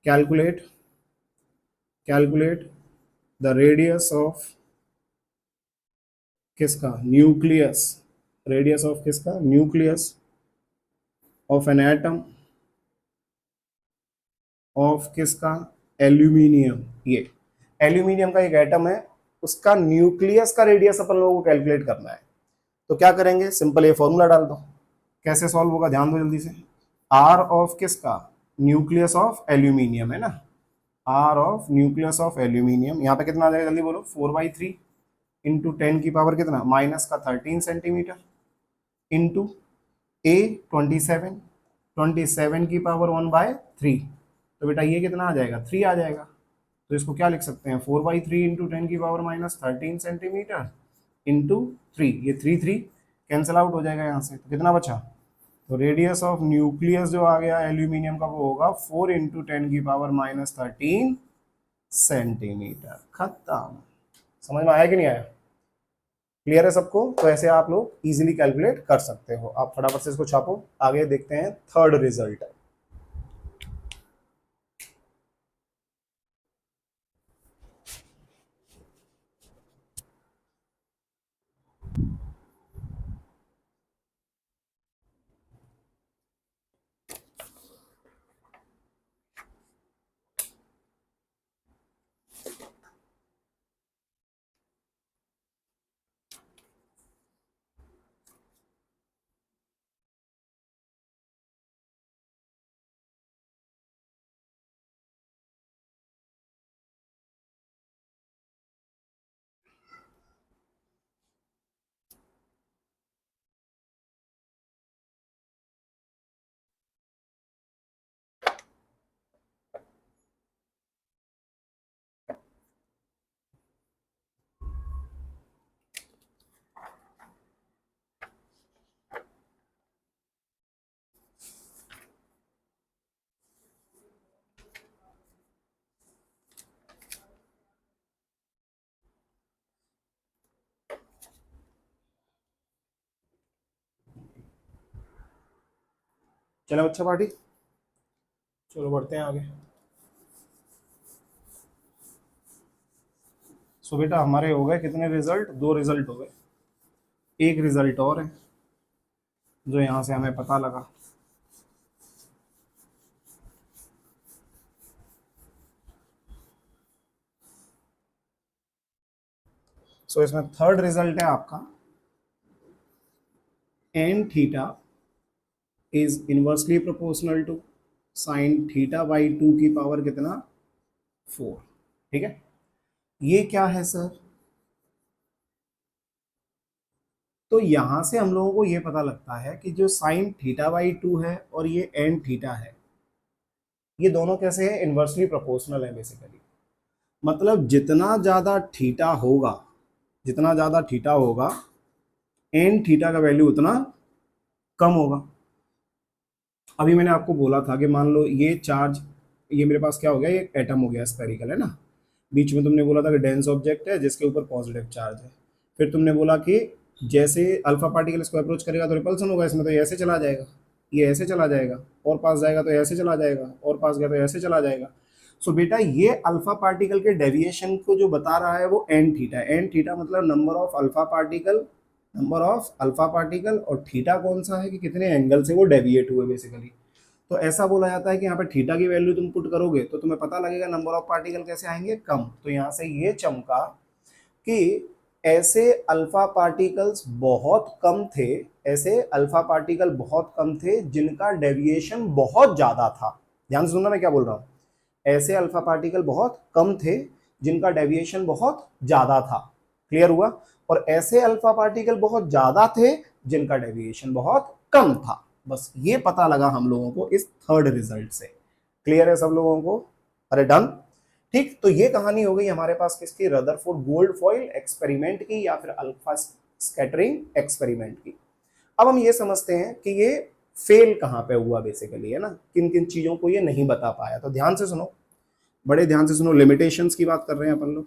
Calculate calculate the radius of किसका, न्यूक्लियस, रेडियस ऑफ किसका, nucleus of an atom of किसका, एल्यूमिनियम। ये एल्यूमिनियम का एक एटम है, उसका न्यूक्लियस का रेडियस अपन लोगों को कैलकुलेट करना है। तो क्या करेंगे, सिंपल ये फॉर्मूला डाल दो। कैसे सॉल्व होगा, ध्यान दो जल्दी से। आर ऑफ किसका, न्यूक्लियस ऑफ एल्यूमिनियम है ना, r of nucleus of aluminium, यहाँ पे कितना आ जाएगा जल्दी बोलो, 4/3 इंटू 10 की पावर कितना, माइनस का 13 सेंटीमीटर, इंटू ए 27 की पावर 1/3। तो बेटा ये कितना आ जाएगा, 3 आ जाएगा। तो इसको क्या लिख सकते हैं, 4/3 इंटू 10 की पावर -13 सेंटीमीटर इंटू 3। ये 3 कैंसिल आउट हो जाएगा यहाँ से, तो कितना बचा, तो रेडियस ऑफ न्यूक्लियस जो आ गया एल्यूमिनियम का वो होगा 4 इंटू 10 की पावर -13 सेंटीमीटर। खत्म। समझ में आया कि नहीं आया, क्लियर है सबको। तो ऐसे आप लोग इजीली कैलकुलेट कर सकते हो। आप फटाफट से इसको छापो, आगे देखते हैं थर्ड रिजल्ट। चलो बच्चा पार्टी, चलो बढ़ते हैं आगे। सो बेटा हमारे हो गए कितने रिजल्ट, 2 रिजल्ट हो गए। एक रिजल्ट और है जो यहाँ से हमें पता लगा। सो इसमें थर्ड रिजल्ट है आपका, N theta is inversely proportional to sine थीटा/2 की पावर कितना, 4। ठीक है, ये क्या है सर, तो यहां से हम लोगों को ये पता लगता है कि जो साइन थीटा/2 है और ये एन थीटा है, ये दोनों कैसे हैं, इनवर्सली प्रोपोर्शनल है बेसिकली। मतलब जितना ज्यादा थीटा होगा, जितना ज्यादा थीटा होगा, एन थीटा का वैल्यू उतना कम होगा। अभी मैंने आपको बोला था कि मान लो ये चार्ज, ये मेरे पास क्या हो गया, ये एटम हो गया स्फेरिकल है ना, बीच में तुमने बोला था कि डेंस ऑब्जेक्ट है जिसके ऊपर पॉजिटिव चार्ज है। फिर तुमने बोला कि जैसे अल्फा पार्टिकल इसको अप्रोच करेगा तो रिपल्सन होगा, इसमें तो ये ऐसे चला जाएगा, ये ऐसे चला जाएगा, और पास जाएगा तो ऐसे चला जाएगा, और पास गया तो ऐसे चला जाएगा। सो बेटा ये अल्फा पार्टिकल के डेविएशन को जो बता रहा है वो एन थीटा, एन थीटा मतलब number of alpha particle, number of alpha particle, और थीटा कौन सा है कि कितने एंगल से वो डेविएट हुए बेसिकली। तो ऐसा बोला जाता है कि यहाँ पे थीटा की वैल्यू तुम पुट करोगे तो तुम्हें पता लगेगा नंबर ऑफ पार्टिकल कैसे आएंगे, कम। तो यहाँ से ये चमका कि ऐसे अल्फा पार्टिकल्स बहुत कम थे, ऐसे अल्फा पार्टिकल बहुत कम थे जिनका डेविएशन बहुत ज्यादा था। ध्यान से सुनना मैं क्या बोल रहा हूँ, ऐसे अल्फा पार्टिकल बहुत कम थे जिनका डेविएशन बहुत ज्यादा था। क्लियर हुआ? और ऐसे अल्फा पार्टिकल बहुत ज्यादा थे जिनका डेविएशन बहुत कम था। बस ये पता लगा हम लोगों को इस थर्ड रिजल्ट से। क्लियर है सब लोगों को? अरे डन। ठीक, तो ये कहानी हो गई हमारे पास किसकी? रदरफोर्ड गोल्डफॉयल एक्सपेरिमेंट की या फिर अल्फा स्कैटरिंग एक्सपेरिमेंट की। अब हम ये समझते हैं कि ये फेल कहाँ पे हुआ बेसिकली, है ना, किन किन चीजों को ये नहीं बता पाया। तो ध्यान से सुनो, बड़े ध्यान से सुनो, लिमिटेशंस की बात कर रहे हैं अपन लोग।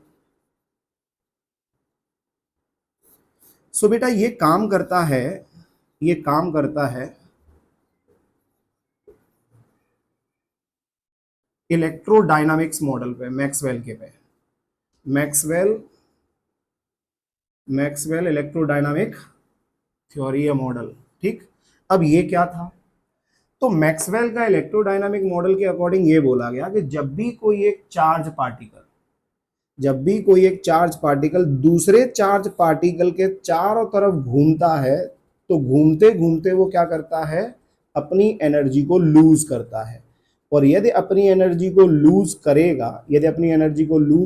सो बेटा ये काम करता है, ये काम करता है इलेक्ट्रोडायनामिक्स मॉडल पे, मैक्सवेल के पे, मैक्सवेल मैक्सवेल इलेक्ट्रोडायनामिक थ्योरी या मॉडल। ठीक, अब ये क्या था? तो मैक्सवेल का इलेक्ट्रोडायनामिक मॉडल के अकॉर्डिंग ये बोला गया कि जब भी कोई एक चार्ज पार्टिकल दूसरे चार्ज पार्टिकल के चारों तरफ घूमता है, तो घूमते घूमते वो क्या करता है? अपनी एनर्जी को लूज करता है। और यदि अपनी एनर्जी को लूज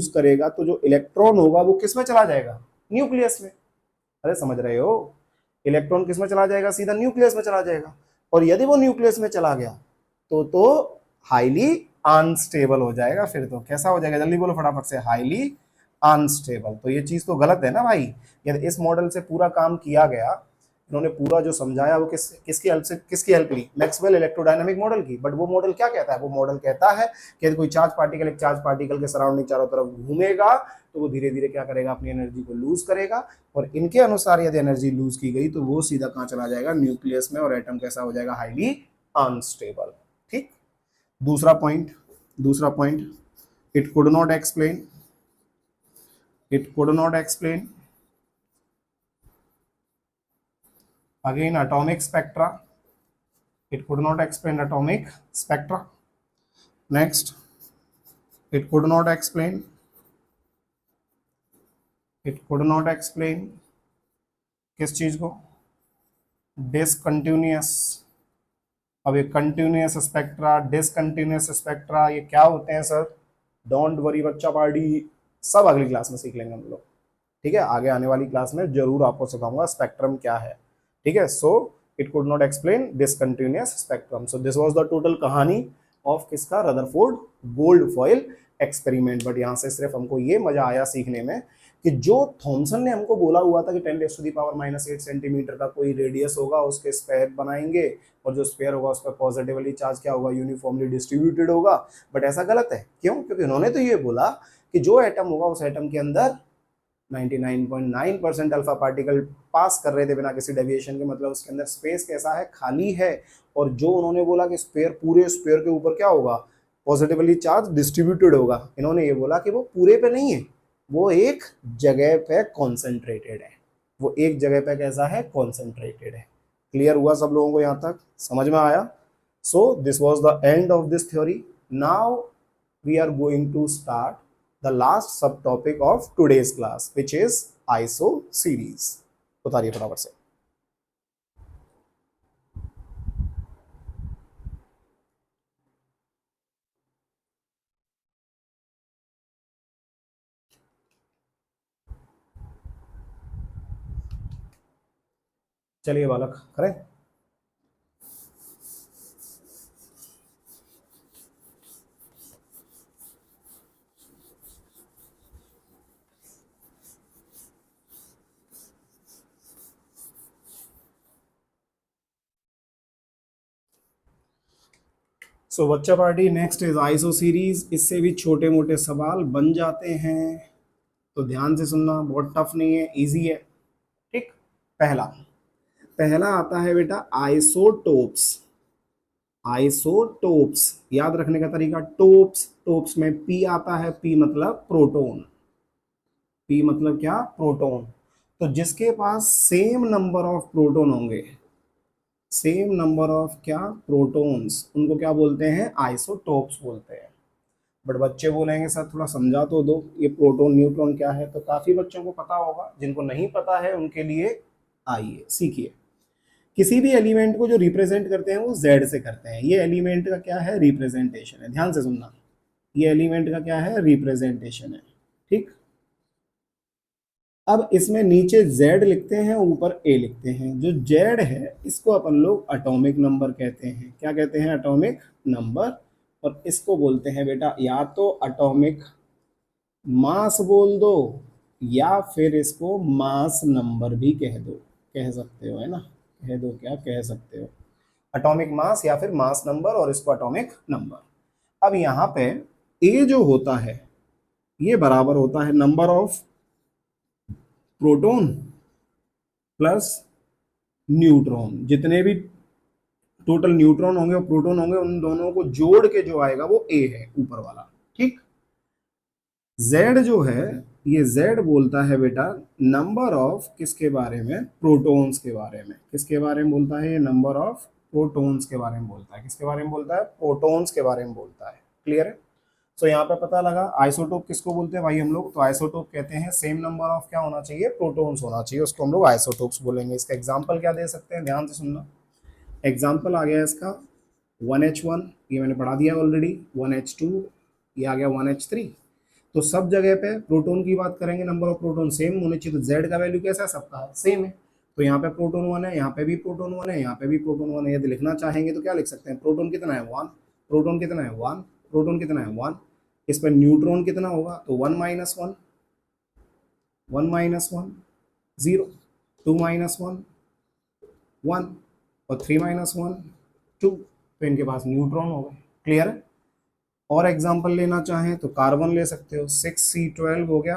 करेगा, तो जो इलेक्ट्रॉन होगा वो किस में चला जाएगा? न्यूक्लियस में। अरे समझ रहे हो? इलेक्ट्रॉन किस में चला जाएगा? सीधा न्यूक्लियस में चला जाएगा। और यदि वो न्यूक्लियस में चला गया तो हाईली अनस्टेबल हो जाएगा। फिर तो कैसा हो जाएगा? जल्दी बोलो फटाफट से, हाईली अनस्टेबल। तो ये चीज तो गलत है ना भाई। यदि इस मॉडल से पूरा काम किया गया, इन्होंने पूरा जो समझाया वो किसकी हेल्प से, किसकी हेल्प ली? मैक्सवेल इलेक्ट्रोडायनामिक मॉडल की। बट वो मॉडल क्या कहता है? वो मॉडल कहता है कि यदि कोई चार्ज पार्टिकल एक चार्ज पार्टिकल के सराउंडिंग चारों तरफ घूमेगा तो वो धीरे धीरे क्या करेगा? अपनी एनर्जी को लूज करेगा। और इनके अनुसार यदि एनर्जी लूज की गई तो वो सीधा कहाँ चला जाएगा? न्यूक्लियस में। और एटम कैसा हो जाएगा? Highly unstable. ठीक, दूसरा point, it could not explain again atomic spectra. It could not explain atomic spectra. Next, it could not explain किस चीज को? डिसकंटिन्यूअस। अब ये कंटिन्यूअस स्पेक्ट्रा, डिसकंटिन्यूअस स्पेक्ट्रा, ये क्या होते हैं सर? डोंट वरी बच्चा पार्टी, सब अगली क्लास में सीख लेंगे हम लोग। ठीक है, आगे आने वाली क्लास में जरूर आपको सिखाऊंगा स्पेक्ट्रम क्या है। ठीक है, so it could not explain discontinuous spectrum. So this was the total कहानी ऑफ किसका? Rutherford gold foil experiment. बट यहाँ से सिर्फ हमको ये मजा आया सीखने में कि जो थॉमसन ने हमको बोला हुआ था कि 10⁻⁸ सेंटीमीटर का कोई रेडियस होगा, उसके स्फेयर बनाएंगे और जो स्फेयर होगा उस पर पॉजिटिवली चार्ज क्या होगा? यूनिफॉर्मली डिस्ट्रीब्यूटेड होगा। बट ऐसा गलत है। क्यों? क्योंकि उन्होंने तो ये बोला कि जो एटम होगा उस एटम के अंदर 99.9% अल्फा पार्टिकल पास कर रहे थे बिना किसी डेविएशन के। मतलब उसके अंदर स्पेस कैसा है? खाली है। और जो उन्होंने बोला कि स्फेयर, पूरे स्फेयर के ऊपर क्या होगा? पॉजिटिवली चार्ज डिस्ट्रीब्यूटेड होगा। इन्होंने ये बोला कि वो पूरे पे नहीं है, वो एक जगह पे कॉन्सेंट्रेटेड है। वो एक जगह पे कैसा है? कॉन्सेंट्रेटेड है। क्लियर हुआ सब लोगों को? यहाँ तक समझ में आया? So this was the end of this theory. Now we are going to start the last subtopic of today's class, which is iso series. उतारिए फटाफट से। चलिए बालक करें। सो बच्चा party, next is iso series. इससे भी छोटे मोटे सवाल बन जाते हैं, तो ध्यान से सुनना, बहुत टफ नहीं है, इजी है। ठीक, पहला पहला आता है बेटा आइसोटोप्स। आइसोटोप्स याद रखने का तरीका, टोप्स में पी आता है। पी मतलब प्रोटॉन। पी मतलब क्या? प्रोटॉन। तो जिसके पास सेम नंबर ऑफ प्रोटॉन होंगे, सेम नंबर ऑफ क्या? प्रोटॉन्स, उनको क्या बोलते हैं? आइसोटोप्स बोलते हैं। बट बच्चे बोलेंगे सर थोड़ा समझा तो दो, ये प्रोटॉन न्यूट्रॉन क्या है। तो काफी बच्चों को पता होगा, जिनको नहीं पता है उनके लिए आइए सीखिए। किसी भी एलिमेंट को जो रिप्रेजेंट करते हैं वो जेड से करते हैं। ये एलिमेंट का क्या है? रिप्रेजेंटेशन है। ध्यान से सुनना, ये एलिमेंट का क्या है? रिप्रेजेंटेशन है। ठीक, अब इसमें नीचे Z लिखते हैं, ऊपर A लिखते हैं। जो Z है इसको अपन लोग एटॉमिक नंबर कहते हैं। क्या कहते हैं? Atomic number. और इसको बोलते हैं बेटा या तो एटॉमिक मास बोल दो, या फिर इसको मास नंबर भी कह दो, कह सकते हो, है ना। कह दो, क्या कह सकते हो, एटॉमिक मास या फिर मास नंबर, और इसको एटॉमिक नंबर। अब यहाँ पे A जो होता है ये बराबर होता है number of proton plus neutron. जितने भी टोटल न्यूट्रॉन होंगे और प्रोटॉन होंगे उन दोनों को जोड़ के जो आएगा वो A है, ऊपर वाला। ठीक, Z जो है ये Z बोलता है बेटा नंबर ऑफ किसके बारे में? प्रोटॉन्स के बारे में। किसके बारे में बोलता है? ये नंबर ऑफ प्रोटॉन्स के बारे में बोलता है। किसके बारे में बोलता है? प्रोटॉन्स के बारे में बोलता है। क्लियर है? सो यहाँ पे पता लगा आइसोटोप किसको बोलते हैं भाई हम लोग? तो आइसोटोप कहते हैं सेम नंबर ऑफ क्या होना चाहिए? प्रोटॉन्स होना चाहिए, उसको हम लोग आइसोटोप्स बोलेंगे। इसका एग्जांपल क्या दे सकते हैं? ध्यान से सुनना। एग्जांपल आ गया इसका 1H1, ये मैंने पढ़ा दिया ऑलरेडी। 1H2, ये आ गया 1H3। तो सब जगह पे प्रोटॉन की बात करेंगे, नंबर ऑफ प्रोटॉन सेम होने चाहिए। तो Z का वैल्यू कैसा है? सबका सेम है। तो यहाँ पे प्रोटॉन 1 है, यहाँ पे भी प्रोटॉन 1 है, यहाँ पे भी प्रोटॉन 1 है। यदि लिखना चाहेंगे तो क्या लिख सकते हैं? प्रोटॉन कितना है? 1। प्रोटॉन कितना है? 1। प्रोटॉन कितना है? 1। इस पर न्यूट्रॉन कितना होगा? तो 1 माइनस 1, 1 माइनस 1 0, 2 माइनस 1 1, और 3 माइनस 1 2। तो इनके पास न्यूट्रॉन हो गए। क्लियर है? और एग्जांपल लेना चाहें तो कार्बन ले सकते हो, 6C12 हो गया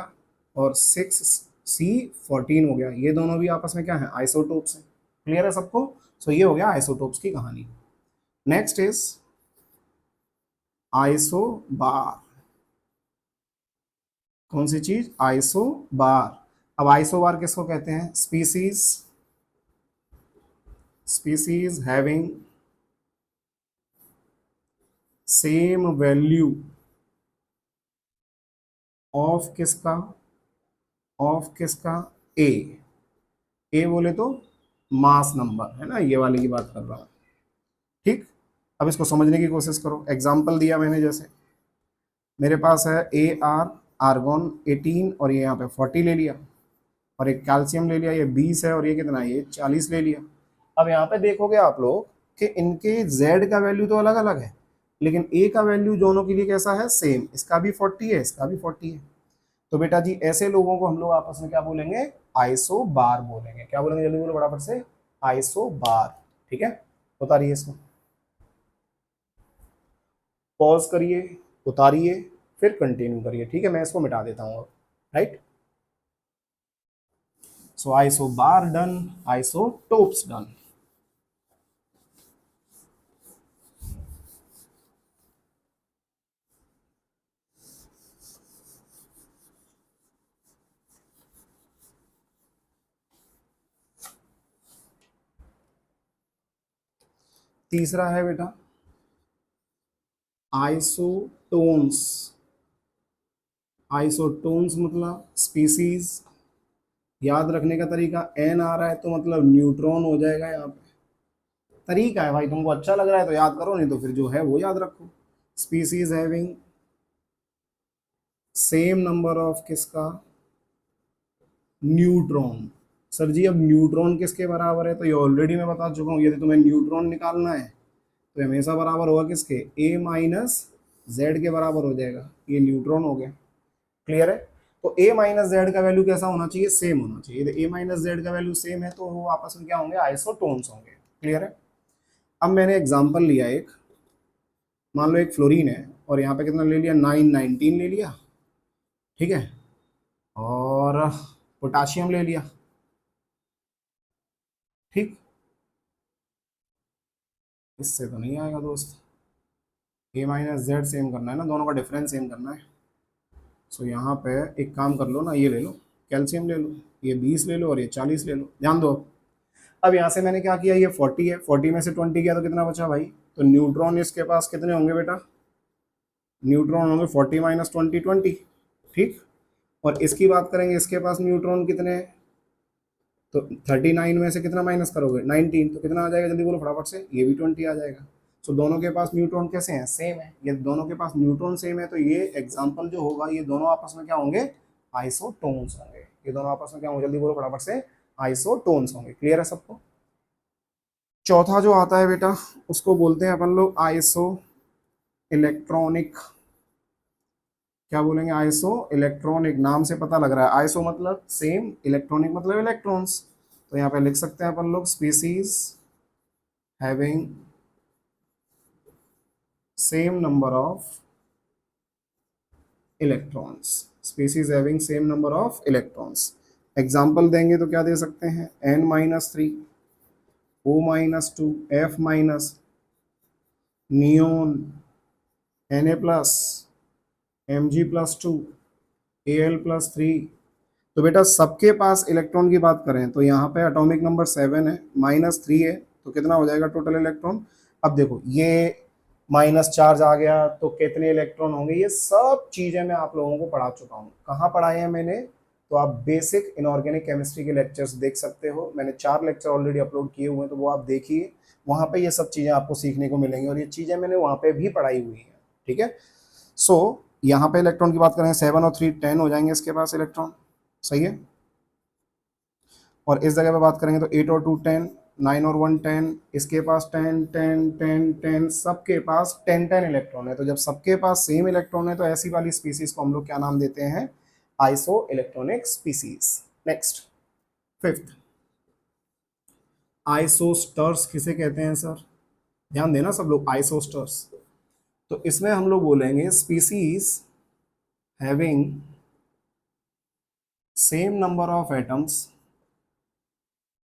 और 6C14 हो गया। ये दोनों भी आपस में क्या है? आइसोटोप्स हैं। क्लियर है सबको? सो ये हो गया आइसोटोप्स की कहानी। Next is isobar. कौन सी चीज? आइसोबार। अब आइसोबार किसको कहते हैं? Species having same value of किसका? ऑफ किसका? ए बोले तो मास नंबर, है ना, ये वाले की बात कर रहा हूं। ठीक, अब इसको समझने की कोशिश करो। एग्जांपल दिया मैंने, जैसे मेरे पास है आर्गोन 18 और ये यहाँ पे 40 ले लिया, और एक कैल्शियम ले लिया, ये 20 है, और ये कितना है? ये 40 ले लिया। अब यहाँ पे देखोगे आप लोग कि इनके Z का वैल्यू तो अलग अलग है, लेकिन A का वैल्यू दोनों के लिए कैसा है? सेम। इसका भी 40 है, इसका भी 40 है। तो बेटा जी ऐसे लोगों को हम लोग आपस में क्या बोलेंगे? आइसोबार बोलेंगे। क्या बोलेंगे? जल्दी बोलो बराबर से। आइसोबार। ठीक है, उतारिए इसको, पॉज करिए, उतारिए, फिर कंटिन्यू करिए। ठीक है, मैं इसको मिटा देता हूँ अब। राइट, सो आइसोबार डन, आइसोटोप्स डन। तीसरा है बेटा आइसोटोन्स। आइसोटोन्स मतलब स्पीसीज। याद रखने का तरीका, एन आ रहा है तो मतलब न्यूट्रॉन हो जाएगा यहाँ पे। तरीका है भाई, तुमको अच्छा लग रहा है तो याद करो, नहीं तो फिर जो है वो याद रखो। Species having same number of किसका? न्यूट्रॉन। सर जी अब न्यूट्रॉन किसके बराबर है? तो ये ऑलरेडी मैं बता चुका हूँ। यदि तुम्हें न्यूट्रॉन निकालना है तो हमेशा बराबर होगा किसके? ए माइनस जेड के बराबर हो जाएगा। ये न्यूट्रॉन हो गया। क्लियर है? तो ए माइनस जेड का वैल्यू कैसा होना चाहिए? सेम होना चाहिए। यदि ए माइनस जेड का वैल्यू सेम है तो वो आपस में क्या होंगे? आइसोटोन्स होंगे। क्लियर है? अब मैंने एग्जांपल लिया एक, मान लो एक फ्लोरीन है और यहाँ पे कितना ले लिया? 919 ले लिया। ठीक है, और पोटाशियम ले लिया। ठीक, इससे तो नहीं आएगा दोस्त। ए माइनस जेड सेम करना है ना, दोनों का डिफरेंस सेम करना है। सो यहाँ पे एक काम कर लो ना, ये ले लो, कैल्शियम ले लो, ये 20 ले लो और ये 40 ले लो। ध्यान दो। अब यहाँ से मैंने क्या किया? ये 40 है, 40 में से 20 किया तो कितना बचा भाई? तो न्यूट्रॉन इसके पास कितने होंगे बेटा? न्यूट्रॉन होंगे 40 माइनस 20, 20। ठीक, और इसकी बात करेंगे, इसके पास न्यूट्रॉन कितने हैं? तो 39 में से कितना माइनस करोगे? 19, तो कितना आ जाएगा? जल्दी बोलो फटाफट से। ये भी 20 आ जाएगा। तो दोनों के पास न्यूट्रॉन कैसे हैं, सेम है। ये दोनों के पास न्यूट्रॉन सेम है, तो ये एग्जांपल जो होगा ये दोनों आपस में क्या होंगे, आइसोटोन्स होंगे। ये दोनों आपस में क्या होंगे, जल्दी बोलो फटाफट से, आइसोटोन्स होंगे। क्लियर है सबको। चौथा जो आता है बेटा उसको बोलते हैं अपन लोग आइसो इलेक्ट्रॉनिक। क्या बोलेंगे, आइसो इलेक्ट्रॉनिक। नाम से पता लग रहा है, आइसो मतलब सेम, इलेक्ट्रॉनिक मतलब इलेक्ट्रॉन्स। तो यहाँ पे लिख सकते हैं अपन लोग species having same number of electrons, species having same number of electrons. Example देंगे तो क्या दे सकते हैं, N-3, O-2, F-, neon, Na+, Mg+2, Al+3। तो बेटा सबके पास इलेक्ट्रॉन की बात करें तो यहाँ पे एटॉमिक नंबर 7 है, -3 है, तो कितना हो जाएगा टोटल इलेक्ट्रॉन। अब देखो ये माइनस चार्ज आ गया तो कितने इलेक्ट्रॉन होंगे, ये सब चीजें मैं आप लोगों को पढ़ा चुका हूँ। कहाँ पढ़ाए हैं मैंने, तो आप बेसिक इनऑर्गेनिक केमिस्ट्री के लेक्चर्स देख सकते हो। मैंने 4 लेक्चर ऑलरेडी अपलोड किए हुए हैं, तो वो आप देखिए, वहाँ पे ये सब चीजें आपको सीखने को मिलेंगी, और ये चीजें मैंने वहाँ पे भी पढ़ाई हुई हैं। ठीक है। सो यहाँ पे इलेक्ट्रॉन की बात करें, 7 और 3 10 हो जाएंगे इसके पास इलेक्ट्रॉन, सही है। और इस जगह पे बात करेंगे तो 8 और 2 10, 9 और 1 10, इसके पास 10 10 10 10, सबके पास 10 10 इलेक्ट्रॉन है। तो जब सबके पास सेम इलेक्ट्रॉन है तो ऐसी वाली स्पीसीज को हम लोग क्या नाम देते हैं, iso electronic species. Next, fifth, isosters किसे कहते हैं सर, ध्यान देना सब लोग, आइसोस्टर्स। तो इसमें हम लोग बोलेंगे species having same number of atoms,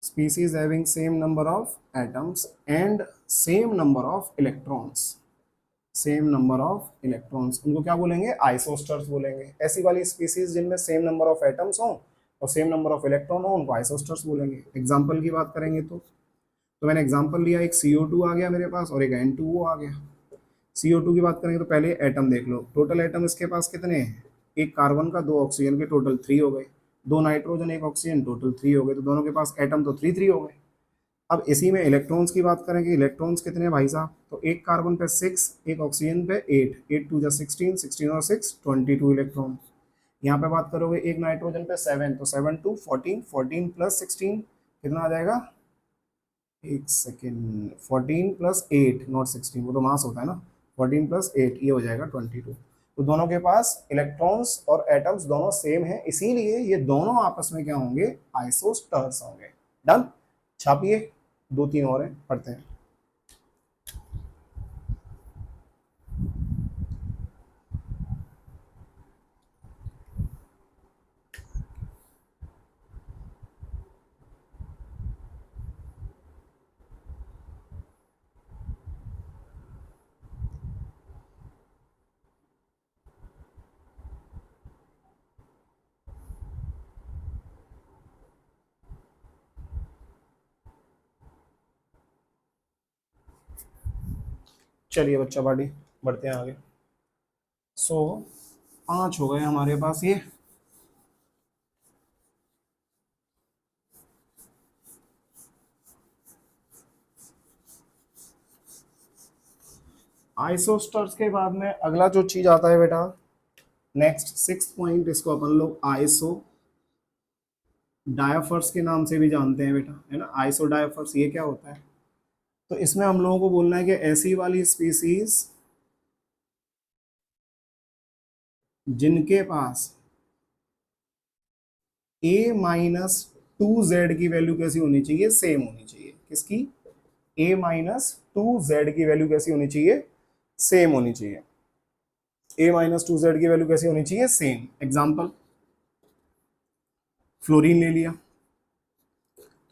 species having same number of atoms and same number of electrons, same number of electrons, उनको क्या बोलेंगे, आइसोस्टर्स बोलेंगे। ऐसी वाली स्पीसीज जिनमें सेम नंबर ऑफ एटम्स हो और सेम नंबर ऑफ इलेक्ट्रॉन हो, उनको आइसोस्टर्स बोलेंगे। एग्जांपल की बात करेंगे तो मैंने एग्जांपल लिया, एक CO2 आ गया मेरे पास और एक N2O आ गया। CO2 की बात करेंगे तो पहले एटम देख लो, टोटल एटम इसके पास कितने हैं, एक कार्बन का, 2 ऑक्सीजन के, टोटल 3 हो गए, 2 नाइट्रोजन 1 ऑक्सीजन, टोटल 3 हो गए। तो दोनों के पास एटम तो 3 हो गए। अब इसी में इलेक्ट्रॉन्स की बात करेंगे, इलेक्ट्रॉन्स कितने हैं भाई साहब, तो एक कार्बन पे 6, एक ऑक्सीजन पे 8, 8 2 16, 16 और 6 22 इलेक्ट्रॉन। यहाँ पे बात करोगे एक नाइट्रोजन पे 7, तो 7 2 14, 14 प्लस 16 कितना आ जाएगा, एक सेकेंड, 14 प्लस 8 नॉट 16, वो तो मास होता है ना, 14 प्लस 8 ये हो जाएगा 22। तो दोनों के पास इलेक्ट्रॉन्स और एटम्स दोनों सेम हैं, इसीलिए ये दोनों आपस में क्या होंगे, आइसोस्टर्स होंगे। डन, छापिए, 2 3 और हैं, पढ़ते हैं। चलिए बच्चा पार्टी, बढ़ते हैं आगे। सो 5 हो गए हमारे पास ये। आइसोस्टर्स के बाद में अगला जो चीज आता है बेटा, नेक्स्ट 6th पॉइंट, इसको अपन लोग आइसो डायाफर्स के नाम से भी जानते हैं बेटा, है ना। आइसो डायाफर्स ये क्या होता है, तो इसमें हम लोगों को बोलना है कि ऐसी वाली स्पीसीज जिनके पास A-2Z की वैल्यू कैसी होनी चाहिए, सेम होनी चाहिए। किसकी, A-2Z की वैल्यू कैसी होनी चाहिए, सेम होनी चाहिए। A-2Z की वैल्यू कैसी होनी चाहिए, सेम। एग्जांपल, फ्लोरीन ले लिया,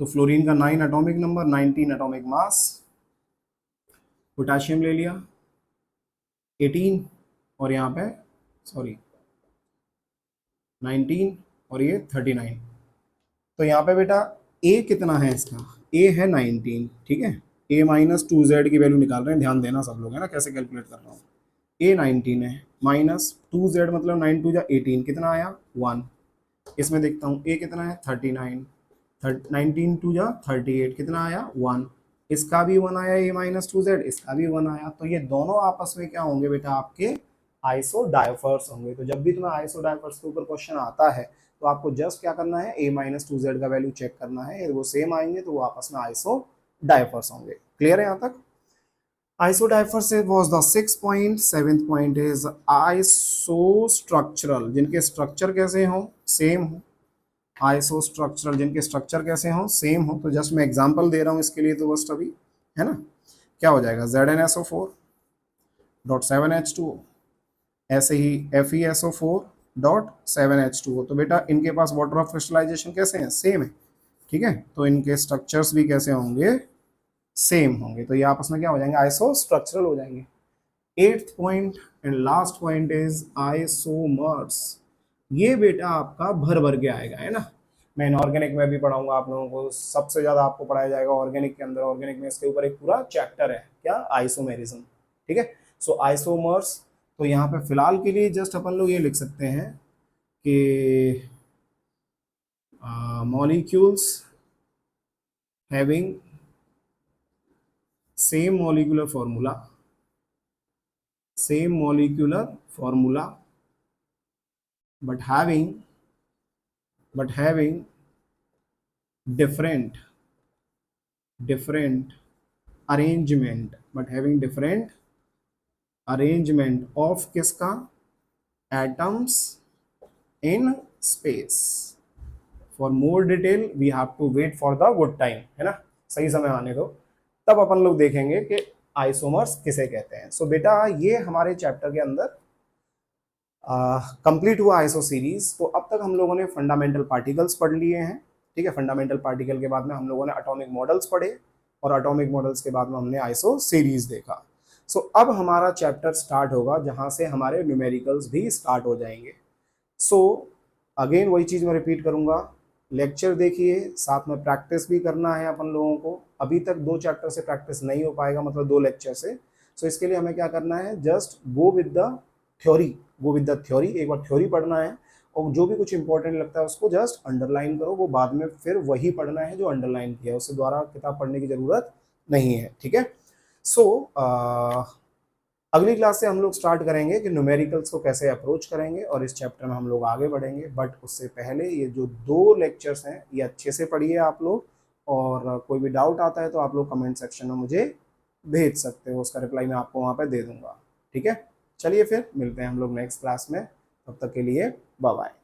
तो फ्लोरीन का 9 atomic number, 19 atomic mass. Potassium ले लिया 18, और यहाँ पे सॉरी 19 और ये 39। तो यहाँ पे बेटा A कितना है इसका, A है 19, ठीक है। A-2Z की वैल्यू निकाल रहे हैं, ध्यान देना सब लोग, है ना, कैसे कैलकुलेट कर रहा हूँ। A 19 है, -2Z मतलब 9 2 18, कितना आया 1। इसमें देखता हूँ A कितना है 39, 19 2 38, कितना आया 1। इसका भी 1 आया, a-2z इसका भी 1 आया, तो ये दोनों आपस में क्या होंगे बेटा, आपके आइसोडाइफर्स होंगे। तो जब भी तुम्हें आइसोडाइफर्स के ऊपर क्वेश्चन आता है तो आपको जस्ट क्या करना है, a-2z का वैल्यू चेक करना है, यदि वो सेम आएंगे तो वो आपस में आइसोडाइफर्स होंगे। क्लियर है यहाँ तक? Isodiapers was the 6th point. 7th point is isostructural, जिनके स्ट्रक्चर कैसे हो, सेम हो। आइसोस्ट्रक्चरल, जिनके स्ट्रक्चर कैसे हो, सेम हो। तो जस्ट मैं एग्जांपल दे रहा हूँ इसके लिए, तो बस अभी है ना, क्या हो जाएगा, ZnSO4.7H2O, ऐसे ही FeSO4.7H2O। तो बेटा इनके पास वाटर ऑफ क्रिस्टलाइजेशन कैसे हैं, सेम है, ठीक है। तो इनके स्ट्रक्चर्स भी कैसे होंगे, सेम होंगे। तो ये आपस में क्या हो जाएंगे, आइसोस्ट्रक्चरल हो जाएंगे। 8th point and last point is isomers. ये बेटा आपका भर भर के आएगा, है ना। मैं इनऑर्गेनिक में भी पढ़ाऊंगा आप लोगों को, सबसे ज्यादा आपको पढ़ाया जाएगा ऑर्गेनिक के अंदर। ऑर्गेनिक में इसके ऊपर एक पूरा चैप्टर है, क्या, आइसोमेरिज्म, ठीक है। सो आइसोमर्स, तो यहाँ पे फिलहाल के लिए जस्ट अपन लोग ये लिख सकते हैं कि molecules having same molecular formula, but having different arrangement, of किसका, atoms in space। For more detail we have to wait for the good time, है ना, सही समय आने दो, तब अपन लोग देखेंगे कि आइसोमर्स किसे कहते हैं। सो बेटा ये हमारे चैप्टर के अंदर कंप्लीट हुआ आइसो सीरीज। तो अब तक हम लोगों ने फंडामेंटल पार्टिकल्स पढ़ लिए हैं, ठीक है। फंडामेंटल पार्टिकल के बाद में हम लोगों ने एटॉमिक मॉडल्स पढ़े, और एटॉमिक मॉडल्स के बाद में हमने आइसो सीरीज देखा। सो अब हमारा चैप्टर स्टार्ट होगा जहां से हमारे न्यूमेरिकल्स भी स्टार्ट हो जाएंगे। सो अगेन वही चीज़ मैं रिपीट करूंगा, लेक्चर देखिए, साथ में प्रैक्टिस भी करना है अपन लोगों को। अभी तक 2 चैप्टर से प्रैक्टिस नहीं हो पाएगा, मतलब 2 लेक्चर से। सो इसके लिए हमें क्या करना है, just go with the theory, एक बार थ्योरी पढ़ना है, और जो भी कुछ इंपॉर्टेंट लगता है उसको जस्ट अंडरलाइन करो, वो बाद में फिर वही पढ़ना है जो अंडरलाइन किया है, उससे दोबारा किताब पढ़ने की जरूरत नहीं है, ठीक है। सो अगली क्लास से हम लोग स्टार्ट करेंगे कि न्यूमेरिकल्स को कैसे अप्रोच करेंगे, और इस चैप्टर में हम लोग आगे बढ़ेंगे। बट उससे पहले ये जो 2 लेक्चर्स हैं ये अच्छे से पढ़िए आप लोग, और कोई भी डाउट आता है तो आप लोग कमेंट सेक्शन में मुझे भेज सकते हो, उसका रिप्लाई मैं आपको वहाँ पे दे दूंगा, ठीक है। चलिए फिर मिलते हैं हम लोग नेक्स्ट क्लास में, तब तक के लिए बाय बाय।